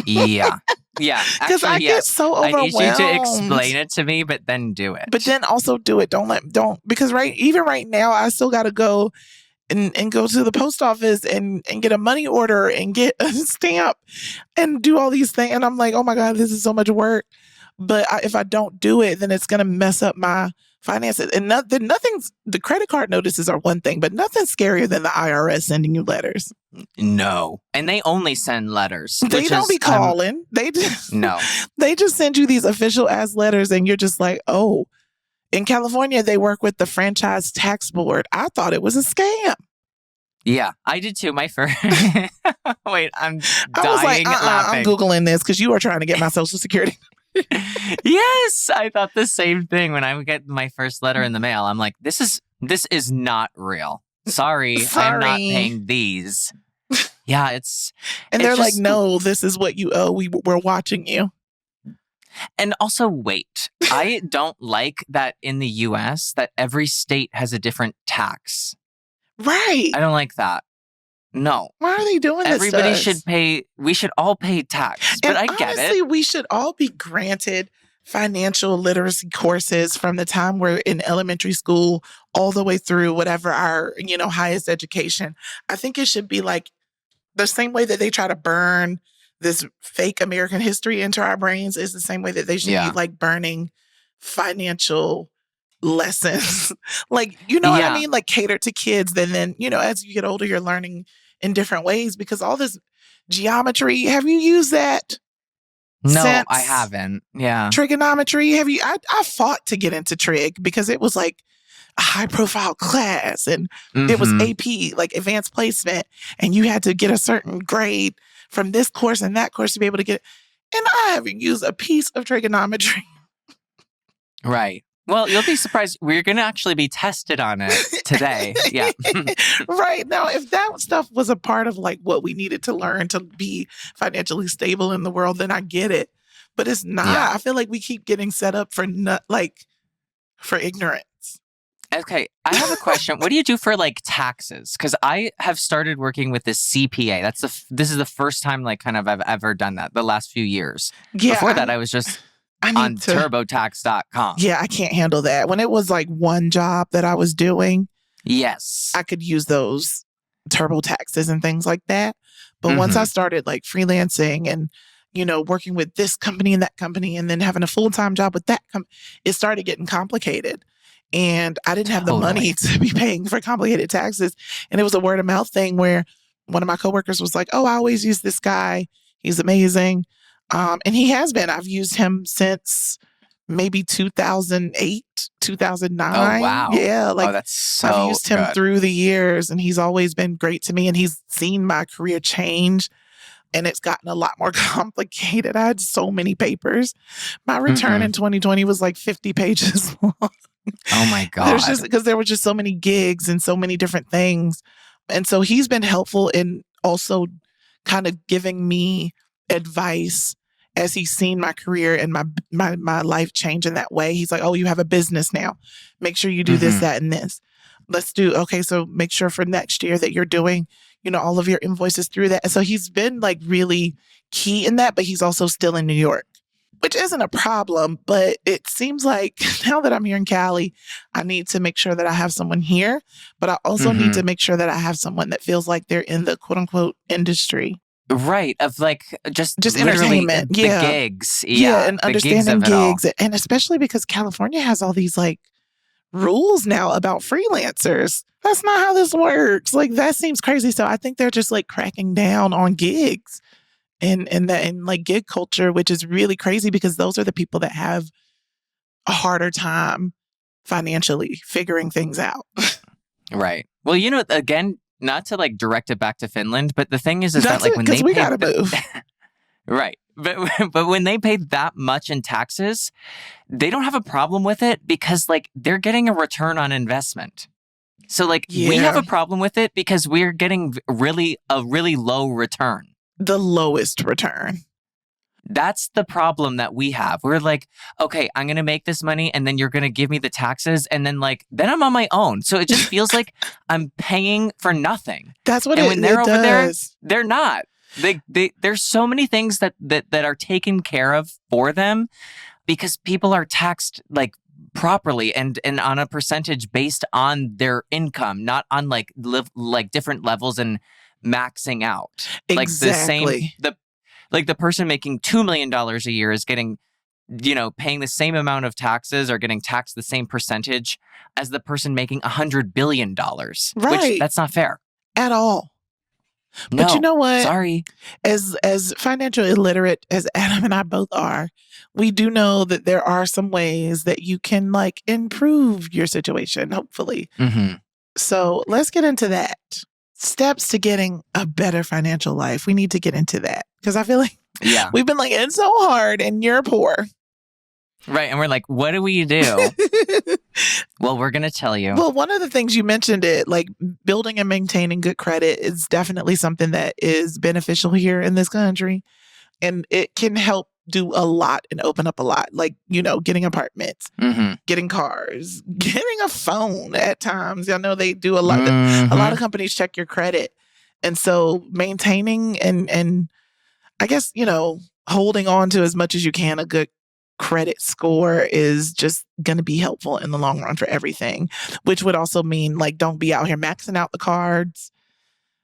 Yeah. Yeah, because I get so overwhelmed. I need you to explain it to me, but then do it. But then also do it. Don't because even right now, I still got to go and go to the post office and get a money order and get a stamp and do all these things. And I'm like, oh my God, this is so much work. But if I don't do it, then it's gonna mess up my finances. And the credit card notices are one thing, but nothing's scarier than the IRS sending you letters. No. And they only send letters. They don't be calling. They just no. They just send you these official ass letters and you're just like, oh. In California, they work with the franchise tax board. I thought it was a scam. Yeah, I did too. My first wait, I'm dying I was like, laughing. I'm Googling this because you are trying to get my Social Security. Yes, I thought the same thing when I would get my first letter in the mail. I'm like, this is not real. Sorry, I'm not paying these. Yeah, And it's they're like, just, no, this is what you owe. We're watching you. and also wait. I don't like that in the US that every state has a different tax. Right. I don't like that. No. Why are they doing this to Everybody us? should pay, we should all pay tax. But And I get honestly, it. we should all be granted financial literacy courses from the time we're in elementary school all the way through whatever our, highest education. I think it should be like the same way that they try to burn this fake American history into our brains is the same way that they should be like burning financial lessons. Like, you know what I mean? Like catered to kids. Then, as you get older, you're learning in different ways because all this geometry, have you used that? No, I haven't. Yeah. Trigonometry, have you? I fought to get into trig because it was like a high profile class and it was AP, like advanced placement, and you had to get a certain grade from this course and that course to be able to get it. And I haven't used a piece of trigonometry. Right. Well, you'll be surprised. We're going to actually be tested on it today. Yeah. Right. Now, if that stuff was a part of like what we needed to learn to be financially stable in the world, then I get it. But it's not. Yeah. I feel like we keep getting set up for for ignorance. Okay. I have a question. What do you do for like taxes? Because I have started working with this CPA. This is the first time like kind of I've ever done that the last few years. Yeah, before that, I was just on TurboTax.com. Yeah, I can't handle that. When it was like one job that I was doing, yes, I could use those TurboTaxes and things like that. But once I started like freelancing and, working with this company and that company and then having a full-time job with that it started getting complicated. And I didn't have the money to be paying for complicated taxes. And it was a word of mouth thing where one of my coworkers was like, oh, I always use this guy. He's amazing. And he has been. I've used him since maybe 2008, 2009. Oh, wow. Yeah. That's so I've used him through the years and he's always been great to me. And he's seen my career change and it's gotten a lot more complicated. I had so many papers. My return in 2020 was like 50 pages long. Oh my God. Because there were just so many gigs and so many different things. And so he's been helpful in also kind of giving me advice as he's seen my career and my life change in that way. He's like, oh, you have a business now. Make sure you do this, that, and this. So make sure for next year that you're doing, all of your invoices through that. And so he's been like really key in that, but he's also still in New York, which isn't a problem. But it seems like now that I'm here in Cali, I need to make sure that I have someone here, but I also need to make sure that I have someone that feels like they're in the quote unquote industry. Right. Of like just entertainment. The gigs. Yeah. And understanding gigs. And especially because California has all these like rules now about freelancers. That's not how this works. Like that seems crazy. So I think they're just like cracking down on gigs and like gig culture, which is really crazy because those are the people that have a harder time financially figuring things out. Right. Well, again, not to like direct it back to Finland, but the thing is that like when they we gotta move. Right. But when they pay that much in taxes, they don't have a problem with it because like they're getting a return on investment. So like we have a problem with it because we're getting a really low return. The lowest return. That's the problem that we have. We're like, okay, I'm going to make this money and then you're going to give me the taxes. And then then I'm on my own. So it just feels like I'm paying for nothing. That's what when they're over does. There, they're not. There's so many things that are taken care of for them because people are taxed like properly and on a percentage based on their income, not on like different levels and maxing out. Exactly. Like the person making $2 million a year is getting, paying the same amount of taxes or getting taxed the same percentage as the person making $100 billion. Right. Which that's not fair. At all. No, but you know what? Sorry. As financial illiterate as Adam and I both are, we do know that there are some ways that you can like improve your situation, hopefully. So let's get into that. Steps to getting a better financial life. We need to get into that because I feel like we've been like, it's so hard and you're poor. Right. And we're like, what do we do? Well, we're going to tell you. Well, one of the things you mentioned it, like building and maintaining good credit is definitely something that is beneficial here in this country. And it can help do a lot and open up a lot. Like, getting apartments, getting cars, getting a phone at times. I know they do a lot. A lot of companies check your credit. And so maintaining and I guess, holding on to as much as you can a good credit score is just going to be helpful in the long run for everything, which would also mean like don't be out here maxing out the cards,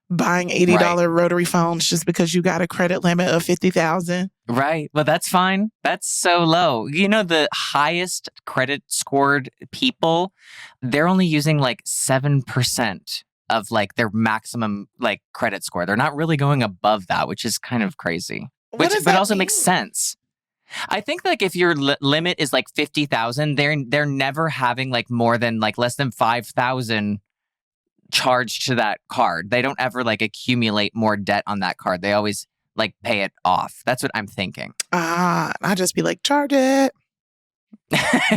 buying $80 rotary phones just because you got a credit limit of $50,000. Right. Well, that's fine. That's so low. The highest credit scored people, they're only using like 7% of like their maximum like credit score. They're not really going above that, which is kind of crazy. But also makes sense. I think like if your limit is like 50,000, they're never having like more than like less than 5,000 charged to that card. They don't ever like accumulate more debt on that card. They always like pay it off. That's what I'm thinking. I'll just be like, charge it.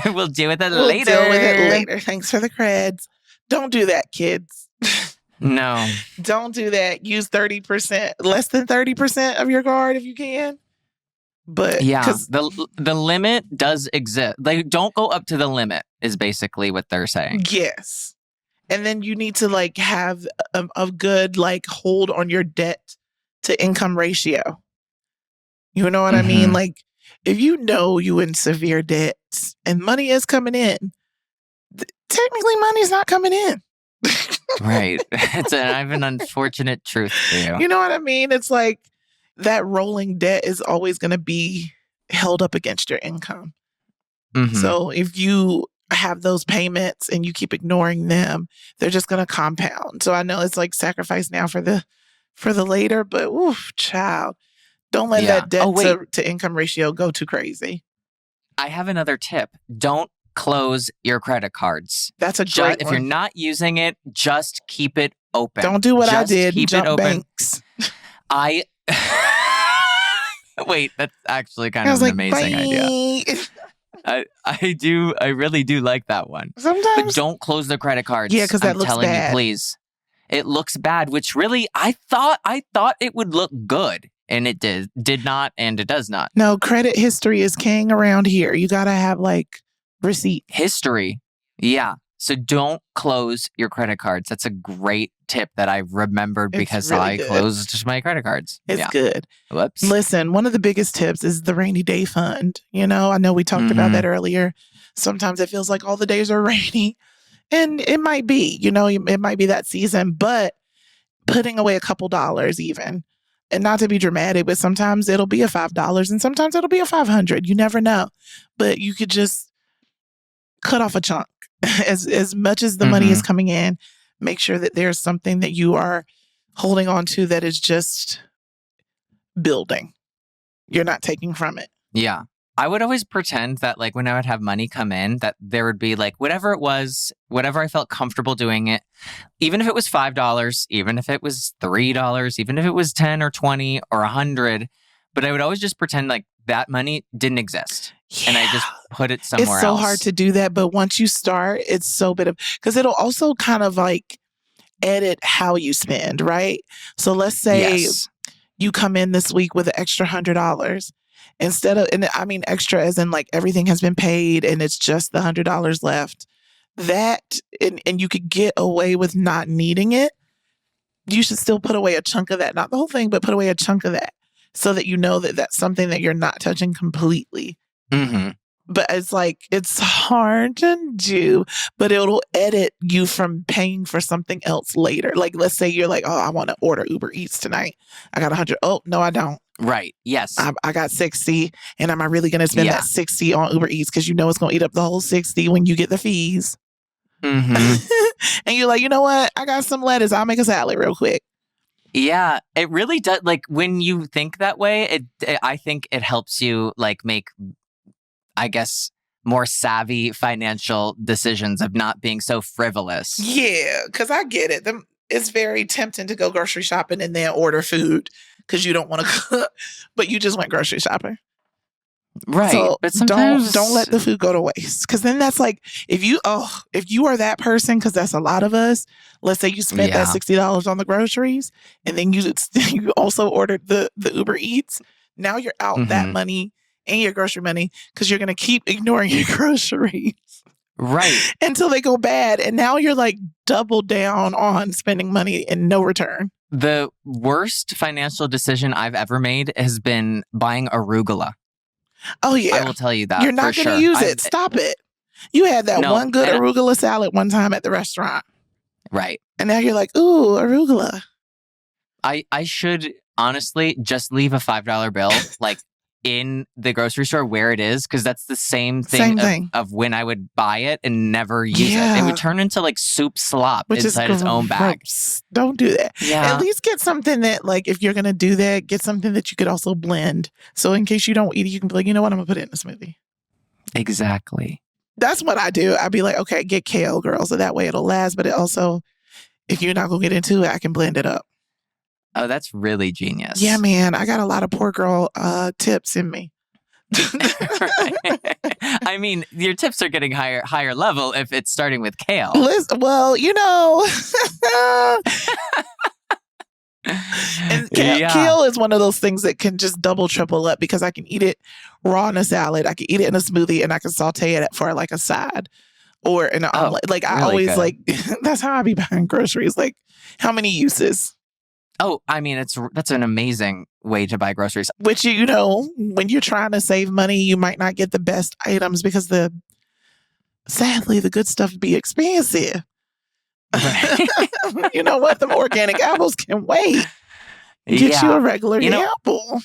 We'll deal with it We'll later. deal with it later. Thanks for the creds. Don't do that, kids. No. Don't do that. Use 30%, less than 30% of your card if you can. But yeah, the limit does exist. Like, don't go up to the limit is basically what they're saying. Yes. And then you need to like have a good like hold on your debt to income ratio. You know what I mean? Like if you in severe debt and money is coming in, technically money's not coming in. Right. I have an unfortunate truth for you. You know what I mean? It's like that rolling debt is always going to be held up against your income. So if you have those payments and you keep ignoring them, they're just going to compound. So I know it's like sacrifice now for the later, but oof, child, don't let that debt to income ratio go too crazy. I have another tip. Don't close your credit cards. That's a great If one. you're not using it, just keep it open. Don't do what I did. Keep jump it open. Banks. Wait, that's actually kind of an amazing idea. I really do like that one. Sometimes. But don't close the credit cards. Yeah, because that looks bad. I'm telling you, please. It looks bad, which really, I thought it would look good. And it did not, and it does not. No, credit history is king around here. You got to have like receipt. History. Yeah. So don't close your credit cards. That's a great tip that I remembered because really I closed my credit cards. It's good. Whoops. Listen, one of the biggest tips is the rainy day fund. I know we talked about that earlier. Sometimes it feels like all the days are rainy. And it might be, it might be that season, but putting away a couple dollars even. And not to be dramatic, but sometimes it'll be a $5 and sometimes it'll be a $500. You never know. But you could just cut off a chunk. As much as the money is coming in, make sure that there's something that you are holding on to that is just building. You're not taking from it. Yeah. I would always pretend that like when I would have money come in, that there would be like whatever it was, whatever I felt comfortable doing it, even if it was $5, even if it was $3, even if it was 10 or 20 or 100. But I would always just pretend like that money didn't exist. Yeah. And I just put it somewhere else. It's so hard to do that. But once you start, it's so bit of, because it'll also kind of like edit how you spend, right? So let's say you come in this week with an extra $100 instead of, and I mean extra as in like everything has been paid and it's just the $100 left. That, and you could get away with not needing it. You should still put away a chunk of that, not the whole thing, but put away a chunk of that so that you know that that's something that you're not touching completely. But it's like, it's hard to do, but it'll edit you from paying for something else later. Like, let's say you're like, oh, I want to order Uber Eats tonight. I got 100. Oh, no, I don't. Right. Yes. I got 60. And am I really going to spend that 60 on Uber Eats? Because you know it's going to eat up the whole 60 when you get the fees. And you're like, you know what? I got some lettuce. I'll make a salad real quick. Yeah, it really does. Like when you think that way, I think it helps you like make, I guess, more savvy financial decisions of not being so frivolous. Yeah, because I get it. It's very tempting to go grocery shopping and then order food because you don't want to cook, but you just went grocery shopping. Right. So but sometimes don't let the food go to waste. Because then that's like, if you are that person, because that's a lot of us. Let's say you spent that Yeah. $60 on the groceries, and then you also ordered the Uber Eats. Now you're out that Mhm. money and your grocery money because you're gonna keep ignoring your groceries Right. until they go bad, and now you're like double down on spending money and no return. The worst financial decision I've ever made has been buying arugula. Oh yeah, I will tell you that you're for not gonna sure. use it. Stop it. You had that No, one good and arugula salad one time at the restaurant. right. And now you're like, ooh, arugula. I should honestly just leave a $5 bill like in the grocery store where it is, because that's the same Same thing thing. of when I would buy it and never use it. It Yeah. would turn into like soup slop Which is inside its own bag. gross. Don't do that. At Yeah, least get something that, like, if you're gonna do that, get something that you could also blend. So in case you don't eat it, you can be like, you know what, I'm gonna put it in a smoothie. exactly. That's what I do. I'd be like, okay, get kale, girl, so that way it'll last. But it also, if you're not gonna get into it, I can blend it up. Oh, that's really genius. Yeah, man, I got a lot of poor girl tips in me. I mean, your tips are getting higher level if it's starting with kale. Listen, well, you know. And kale is one of those things that can just double, triple up, because I can eat it raw in a salad, I can eat it in a smoothie, and I can saute it for like a side or an omelet. Like I really always good. like, that's how I be buying groceries. Like, how many uses? Oh, I mean, that's an amazing way to buy groceries. Which, you know, when you're trying to save money, you might not get the best items because sadly, the good stuff be expensive. Right. You know what? The organic apples can wait. Get you a regular apple.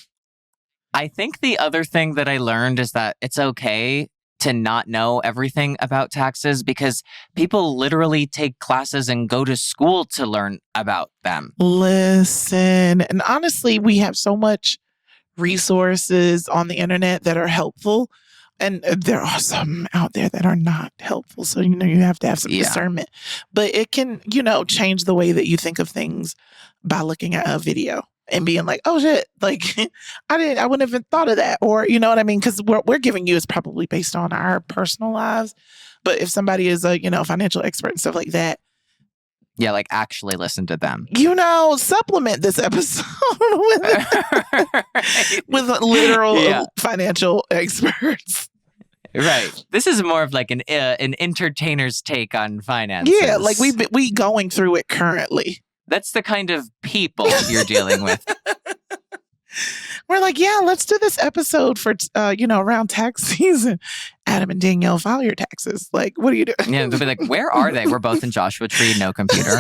I think the other thing that I learned is that it's okay to not know everything about taxes, because people literally take classes and go to school to learn about them. Listen, and honestly, we have so much resources on the internet that are helpful, and there are some out there that are not helpful. So, you know, you have to have some discernment, but it can, you know, change the way that you think of things by looking at a video and being like, oh shit, like I wouldn't have even thought of that. Or, you know what I mean? Because what we're giving you is probably based on our personal lives. But if somebody is a, you know, financial expert and stuff like that, yeah, like actually listen to them. You know, supplement this episode with literal financial experts. Right. This is more of like an entertainer's take on finances. Yeah, like we going through it currently. That's the kind of people you're dealing with. We're like, yeah, let's do this episode for, you know, around tax season. Adam and Danielle, file your taxes. Like, what are you doing? Yeah, they'll be like, where are they? We're both in Joshua Tree, no computer.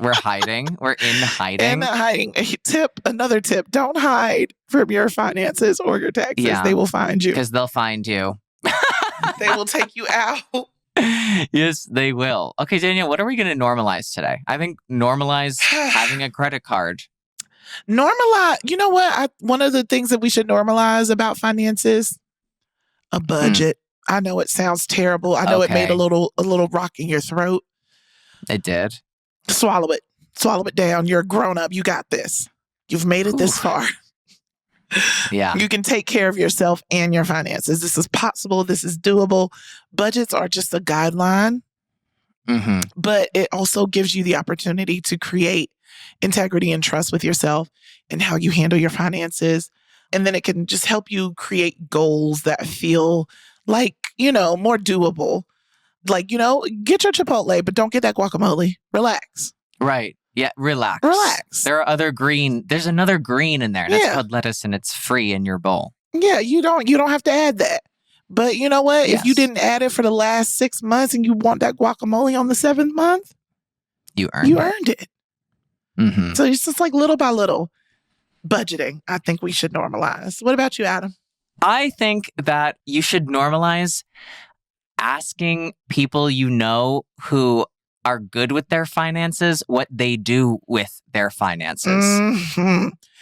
We're hiding. We're in hiding. Another tip. Don't hide from your finances or your taxes. Yeah, they will find you. Because they'll find you. They will take you out. Yes, they will. Okay, Danielle, what are we going to normalize today? I think normalize having a credit card. Normalize. You know what? One of the things that we should normalize about finances, a budget. I know it sounds terrible. I know it made a little rock in your throat. It did. Swallow it. Swallow it down. You're a grown up. You got this. You've made it this far. Yeah. You can take care of yourself and your finances. This is possible. This is doable. Budgets are just a guideline, but it also gives you the opportunity to create integrity and trust with yourself and how you handle your finances. And then it can just help you create goals that feel like, you know, more doable. Like, you know, get your Chipotle, but don't get that guacamole. Relax. Right. Yeah, relax. Relax. There's another green in there, and it's called lettuce, and it's free in your bowl. Yeah, you don't have to add that. But you know what? If you didn't add it for the last 6 months and you want that guacamole on the 7th month, you earned it. So it's just like little by little. Budgeting, I think we should normalize. What about you, Adam? I think that you should normalize asking people you know who are good with their finances what they do with their finances.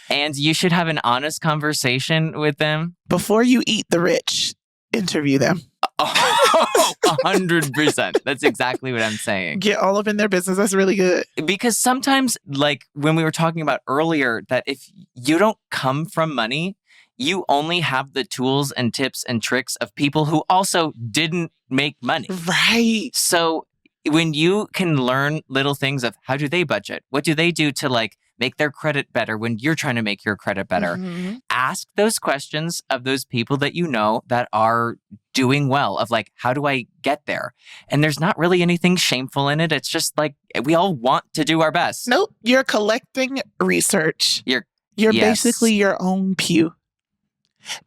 And you should have an honest conversation with them. Before you eat the rich, interview them. 100%. That's exactly what I'm saying. Get all up in their business. That's really good. Because sometimes, like when we were talking about earlier, that if you don't come from money, you only have the tools and tips and tricks of people who also didn't make money. Right. So when you can learn little things of how do they budget? What do they do to like make their credit better when you're trying to make your credit better? Mhm. Ask those questions of those people that you know that are doing well of like, how do I get there? And there's not really anything shameful in it. It's just like we all want to do our best. Nope. You're collecting research. You're Yes. basically your own Pew.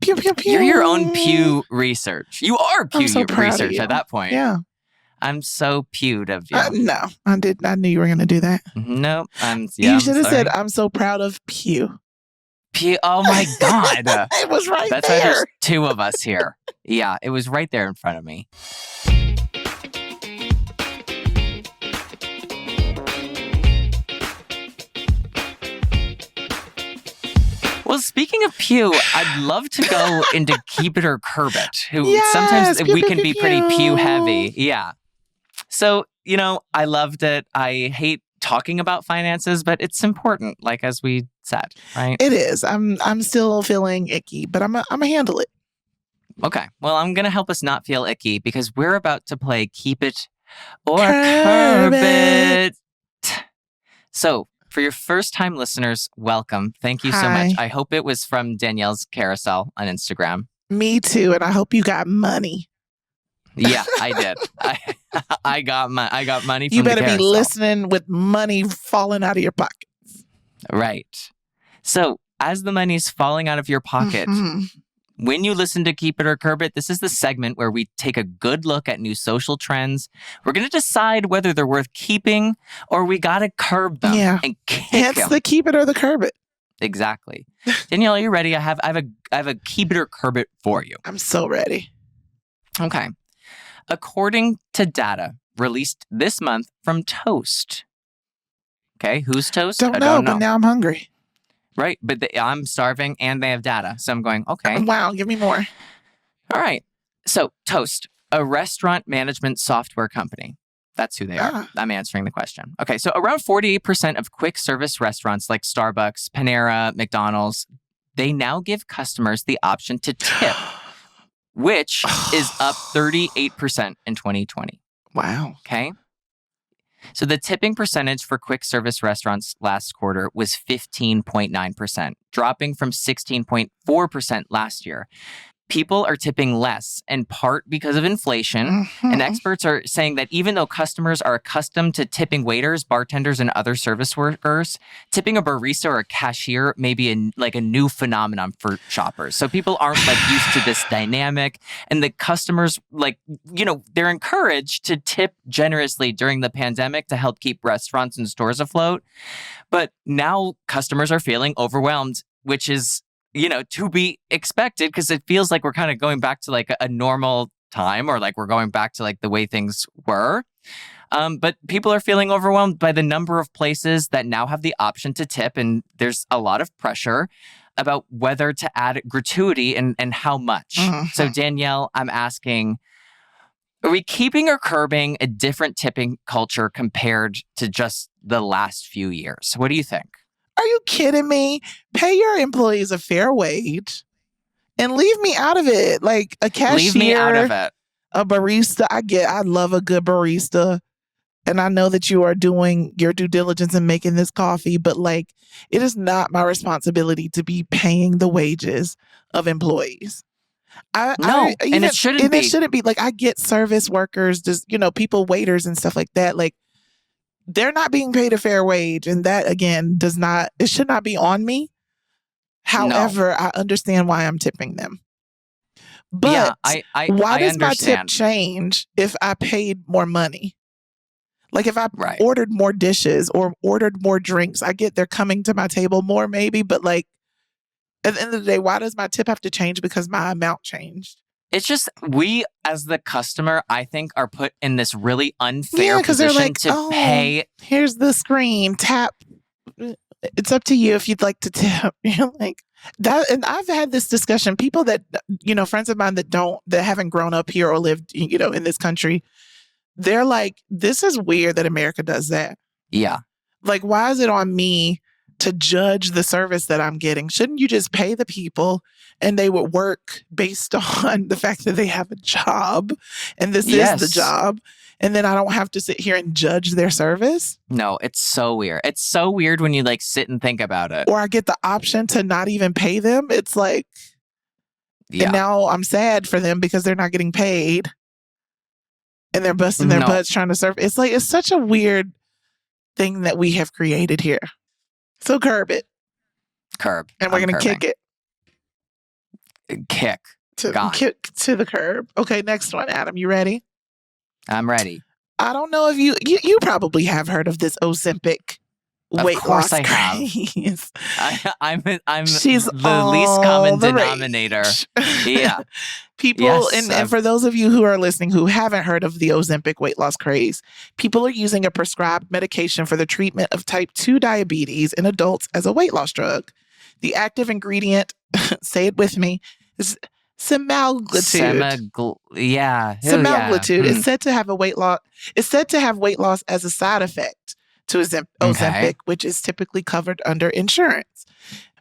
Pew, pew, pew. You're your own Pew research. You are Pew I'm so proud of research you. at that point. Yeah. I'm so pewed of you. No, I knew you were going to do that. No, You should have said, I'm so proud of Pew. Pew. Oh my God. It was right That's why there. there's two of us here. Yeah, it was right there in front of me. Well, speaking of Pew, I'd love to go into Keep It or Curb It, who Yes, sometimes pew, we pew, can pew, be pretty pew. Pew heavy. Yeah. So, I loved it. I hate talking about finances, but it's important, like as we said, right? It is. I'm still feeling icky, but I'm gonna handle it. Okay. Well, I'm going to help us not feel icky because we're about to play Keep It or Curb Curb It. It. So, for your first-time listeners, welcome. Thank you so Hi. much. I hope it was from Danielle's carousel on Instagram. Me too, and I hope you got money. Yeah, I did. I got money from You the better be carousel. listening with money falling out of your pocket. Right. So, as the money's falling out of your pocket, Mhm. when you listen to Keep It or Curb It, this is the segment where we take a good look at new social trends. We're going to decide whether they're worth keeping or we got to curb them Yeah. and kick Hence them. the keep it or the curb it. Exactly. Danielle, are you ready? I have a Keep It or Curb It for you. I'm so ready. Okay. According to data released this month from Toast. Okay, who's Toast? Don't know, but now I'm hungry. Right, but I'm starving and they have data. So I'm going, okay. Wow, give me more. All right. So Toast, a restaurant management software company. That's who they are. Ah. I'm answering the question. Okay, so around 48% of quick service restaurants like Starbucks, Panera, McDonald's, they now give customers the option to tip, which is up 38% in 2020. Wow. Okay. So the tipping percentage for quick service restaurants last quarter was 15.9%, dropping from 16.4% last year. People are tipping less, in part because of inflation. And experts are saying that even though customers are accustomed to tipping waiters, bartenders, and other service workers, tipping a barista or a cashier may be a new phenomenon for shoppers. So people aren't used to this dynamic. And the customers, they're encouraged to tip generously during the pandemic to help keep restaurants and stores afloat. But now customers are feeling overwhelmed, which is to be expected because it feels like we're kind of going back to a normal time or we're going back to the way things were. But people are feeling overwhelmed by the number of places that now have the option to tip. And there's a lot of pressure about whether to add gratuity and how much. So Danielle, I'm asking, are we keeping or curbing a different tipping culture compared to just the last few years? What do you think? Are you kidding me? Pay your employees a fair wage and leave me out of it. Like a cashier, Leave me out of it. A barista. I love a good barista. And I know that you are doing your due diligence in making this coffee, but it is not my responsibility to be paying the wages of employees. And it shouldn't be. It shouldn't be. I get service workers, just, people, waiters and stuff like that. They're not being paid a fair wage. And that, again, it should not be on me. However, I understand why I'm tipping them. But yeah, why does understand. my tip change if I paid more money? If I ordered more dishes or ordered more drinks, I get they're coming to my table more maybe. But at the end of the day, why does my tip have to change because my amount changed? It's just we, as the customer, I think, are put in this really unfair position to pay. Here's the screen. Tap. It's up to you if you'd like to tip. That. And I've had this discussion. People that, friends of mine that haven't grown up here or lived, in this country, they're like, this is weird that America does that. Yeah. Why is it on me to judge the service that I'm getting? Shouldn't you just pay the people and they would work based on the fact that they have a job and this is the job? And then I don't have to sit here and judge their service? No, it's so weird. It's so weird when you like sit and think about it. Or I get the option to not even pay them. It's like, and now I'm sad for them because they're not getting paid. And they're busting their butts trying to serve. It's like, it's such a weird thing that we have created here. So curb it. Curb. And we're going to kick it. Kick to the curb. Okay, next one, Adam. You ready? I'm ready. I don't know if you probably have heard of this Ozempic weight loss craze. She's the least common denominator. Yeah. People, and for those of you who are listening who haven't heard of the Ozempic weight loss craze, people are using a prescribed medication for the treatment of type 2 diabetes in adults as a weight loss drug. The active ingredient, say it with me, is semaglutide. Semaglutide is said to have weight loss as a side effect to Ozempic, which is typically covered under insurance.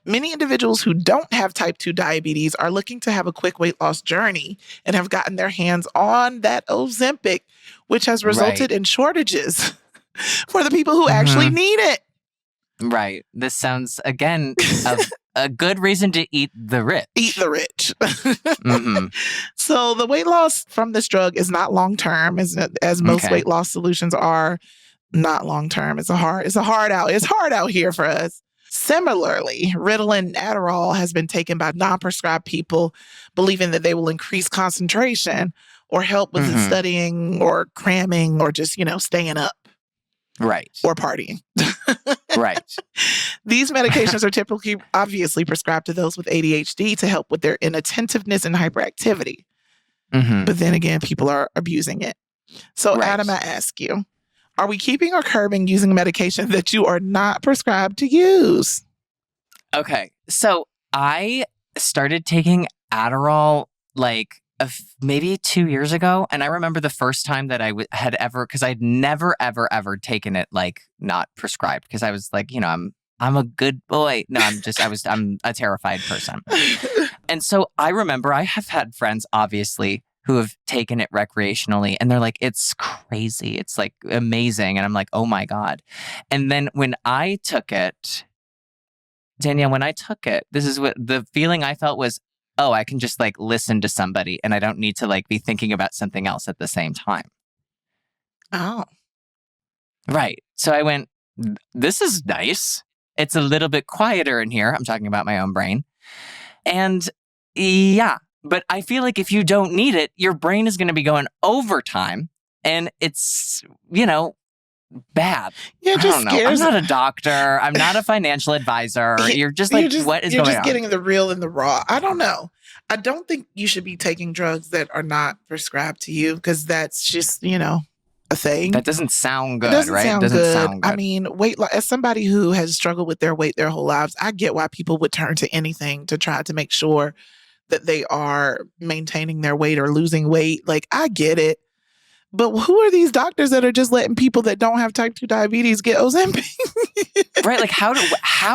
Many individuals who don't have type 2 diabetes are looking to have a quick weight loss journey and have gotten their hands on that Ozempic, which has resulted in shortages for the people who actually need it. Right. This sounds, again, a good reason to eat the rich. Eat the rich. So the weight loss from this drug is not long-term, as most weight loss solutions are not long-term. It's hard out here for us. Similarly, Ritalin and Adderall has been taken by non-prescribed people, believing that they will increase concentration or help with studying or cramming or just, staying up. Right. Or partying. Right. These medications are typically obviously prescribed to those with ADHD to help with their inattentiveness and hyperactivity. But then again, people are abusing it. So Adam, I ask you, are we keeping or curbing using medication that you are not prescribed to use? Okay. So I started taking Adderall maybe 2 years ago. And I remember the first time that I had ever, because I'd never, ever, ever taken it not prescribed, because I was like, I'm a good boy. No, I'm a terrified person. And so I remember I have had friends, obviously, who have taken it recreationally, and they're like, it's crazy. It's like amazing. And I'm like, oh my God. And then when I took it, Danielle, this is what the feeling I felt was, oh, I can just listen to somebody and I don't need to be thinking about something else at the same time. Oh. Right. So I went, this is nice. It's a little bit quieter in here. I'm talking about my own brain. And but I feel like if you don't need it, your brain is going to be going overtime and it's, bad. Yeah, I don't know. I'm not a doctor. I'm not a financial advisor. You're just what is going on? You're just getting the real and the raw. I don't know. I don't think you should be taking drugs that are not prescribed to you because that's just, a thing. That doesn't sound good, doesn't right? Sound doesn't good. sound good. I mean, weight loss, as somebody who has struggled with their weight their whole lives, I get why people would turn to anything to try to make sure that they are maintaining their weight or losing weight. I get it. But who are these doctors that are just letting people that don't have type 2 diabetes get Ozempic? Right? How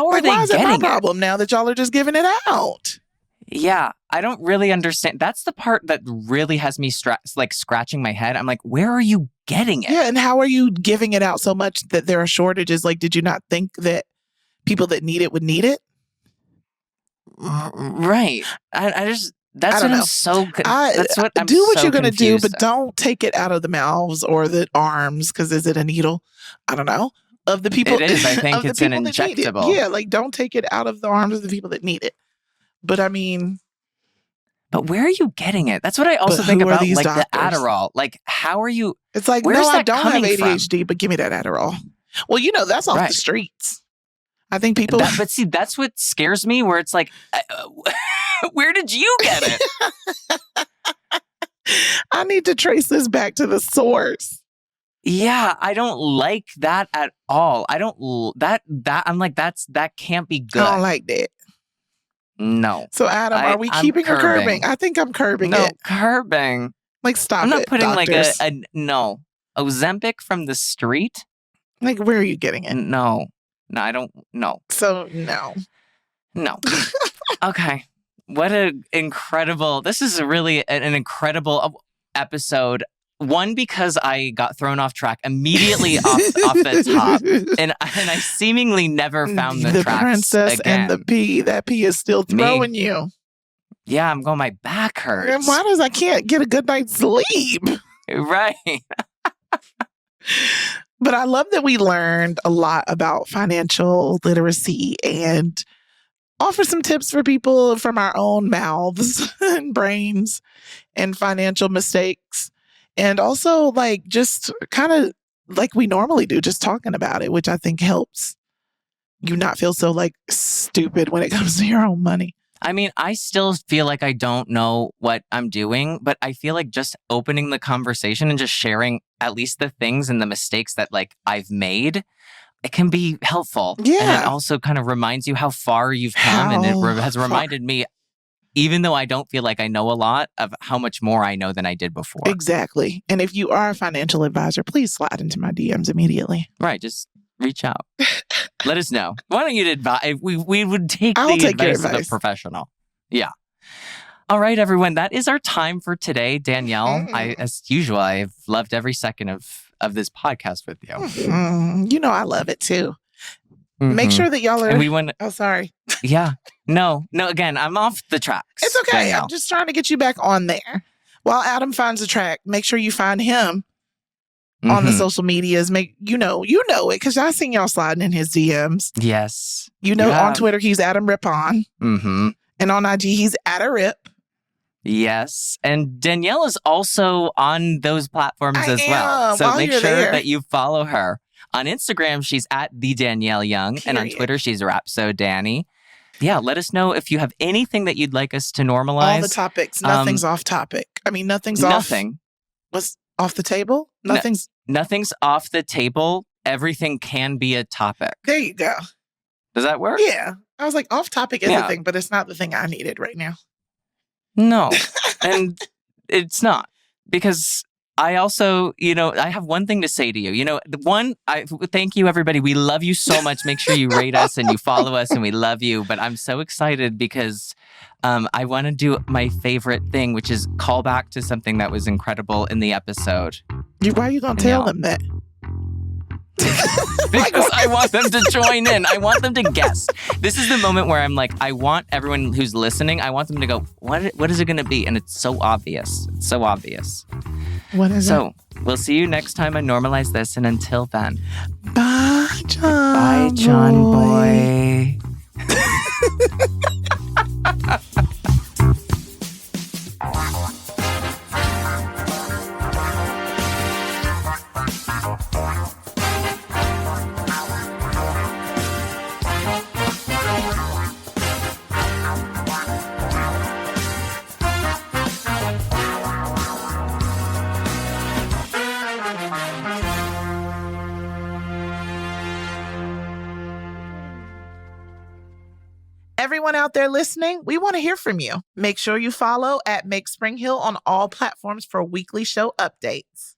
are they why is getting it my problem now that y'all are just giving it out? Yeah, I don't really understand. That's the part that really has me scratching my head. I'm like, where are you getting it? Yeah, and how are you giving it out so much that there are shortages? Did you not think that people that need it would need it? Right. I just... That's what I'm so good. That's what I'm do what so you're going to do, but confused don't take it out of the mouths or the arms, because is it a needle? I don't know. Of the people. It is. I think it's an injectable. Yeah, don't take it out of the arms of the people that need it. But I mean. But where are you getting it? That's what I also think about, the Adderall. How are you? It's like, no, I don't have ADHD, but give me that Adderall. Well, that's off the streets. I think people. But see, that's what scares me, where it's like, where did you get it? I need to trace this back to the source. Yeah, I don't like that at all. I don't I'm like, that can't be good. I don't like that. No. So Adam, are we keeping or curbing? I think I'm curbing it. No, curbing. Stop it. I'm not putting doctors. no. Ozempic from the street? Where are you getting it? No. No, I don't. No. So, no. No. Okay. What an incredible, this is really an incredible episode. One, because I got thrown off track immediately off the top. And I seemingly never found the tracks princess again. And the pea. That pea is still throwing you. Yeah, I'm going, my back hurts. And why does I can't get a good night's sleep? Right. But I love that we learned a lot about financial literacy and offer some tips for people from our own mouths and brains and financial mistakes. And also, like, just kind of like we normally do, just talking about it, which I think helps you not feel so, like, stupid when it comes to your own money. I mean, I still feel like I don't know what I'm doing, but I feel like just opening the conversation and just sharing at least the things and the mistakes that, like, I've made, it can be helpful. Yeah. And it also kind of reminds you how far you've come. And it has reminded me, even though I don't feel like I know a lot, of how much more I know than I did before. Exactly. And if you are a financial advisor, please slide into my DMs immediately. Right. Just reach out. Let us know. Why don't you advise? We would take the advice of a professional. Yeah. All right, everyone. That is our time for today. Danielle, as usual, I've loved every second of this podcast with you. You know I love it too. Make sure that y'all are... And we went... Oh, sorry. Yeah. No, again, I'm off the tracks. It's okay. Danielle. I'm just trying to get you back on there. While Adam finds a track, make sure you find him on the social medias. You know it because I seen y'all sliding in his DMs. Yes. On Twitter, he's Adam Rippon. And on IG, he's @arip. Yes. And Danielle is also on those platforms as well. So make sure that you follow her. On Instagram, she's @TheDanielleYoung. And on Twitter, she's RapsoDanny. Yeah, let us know if you have anything that you'd like us to normalize. All the topics. Nothing's off topic. I mean, nothing's nothing. What's off the table? Nothing's off the table. Everything can be a topic. There you go. Does that work? Yeah. I was like, off topic is a thing, but it's not the thing I needed right now. No. And it's not. Because I also, I have one thing to say to you. Thank you, everybody. We love you so much. Make sure you rate us and you follow us, and we love you. But I'm so excited because I want to do my favorite thing, which is call back to something that was incredible in the episode. Why are you going to tell them that? Because I want them to join in. I want them to guess. This is the moment where I'm like, I want everyone who's listening, I want them to go, what is it going to be? And it's so obvious. It's so obvious. What is it? So we'll see you next time on Normalize This. And until then, bye, John. Bye, John boy. Everyone out there listening, we want to hear from you. Make sure you follow @MakeSpringHill on all platforms for weekly show updates.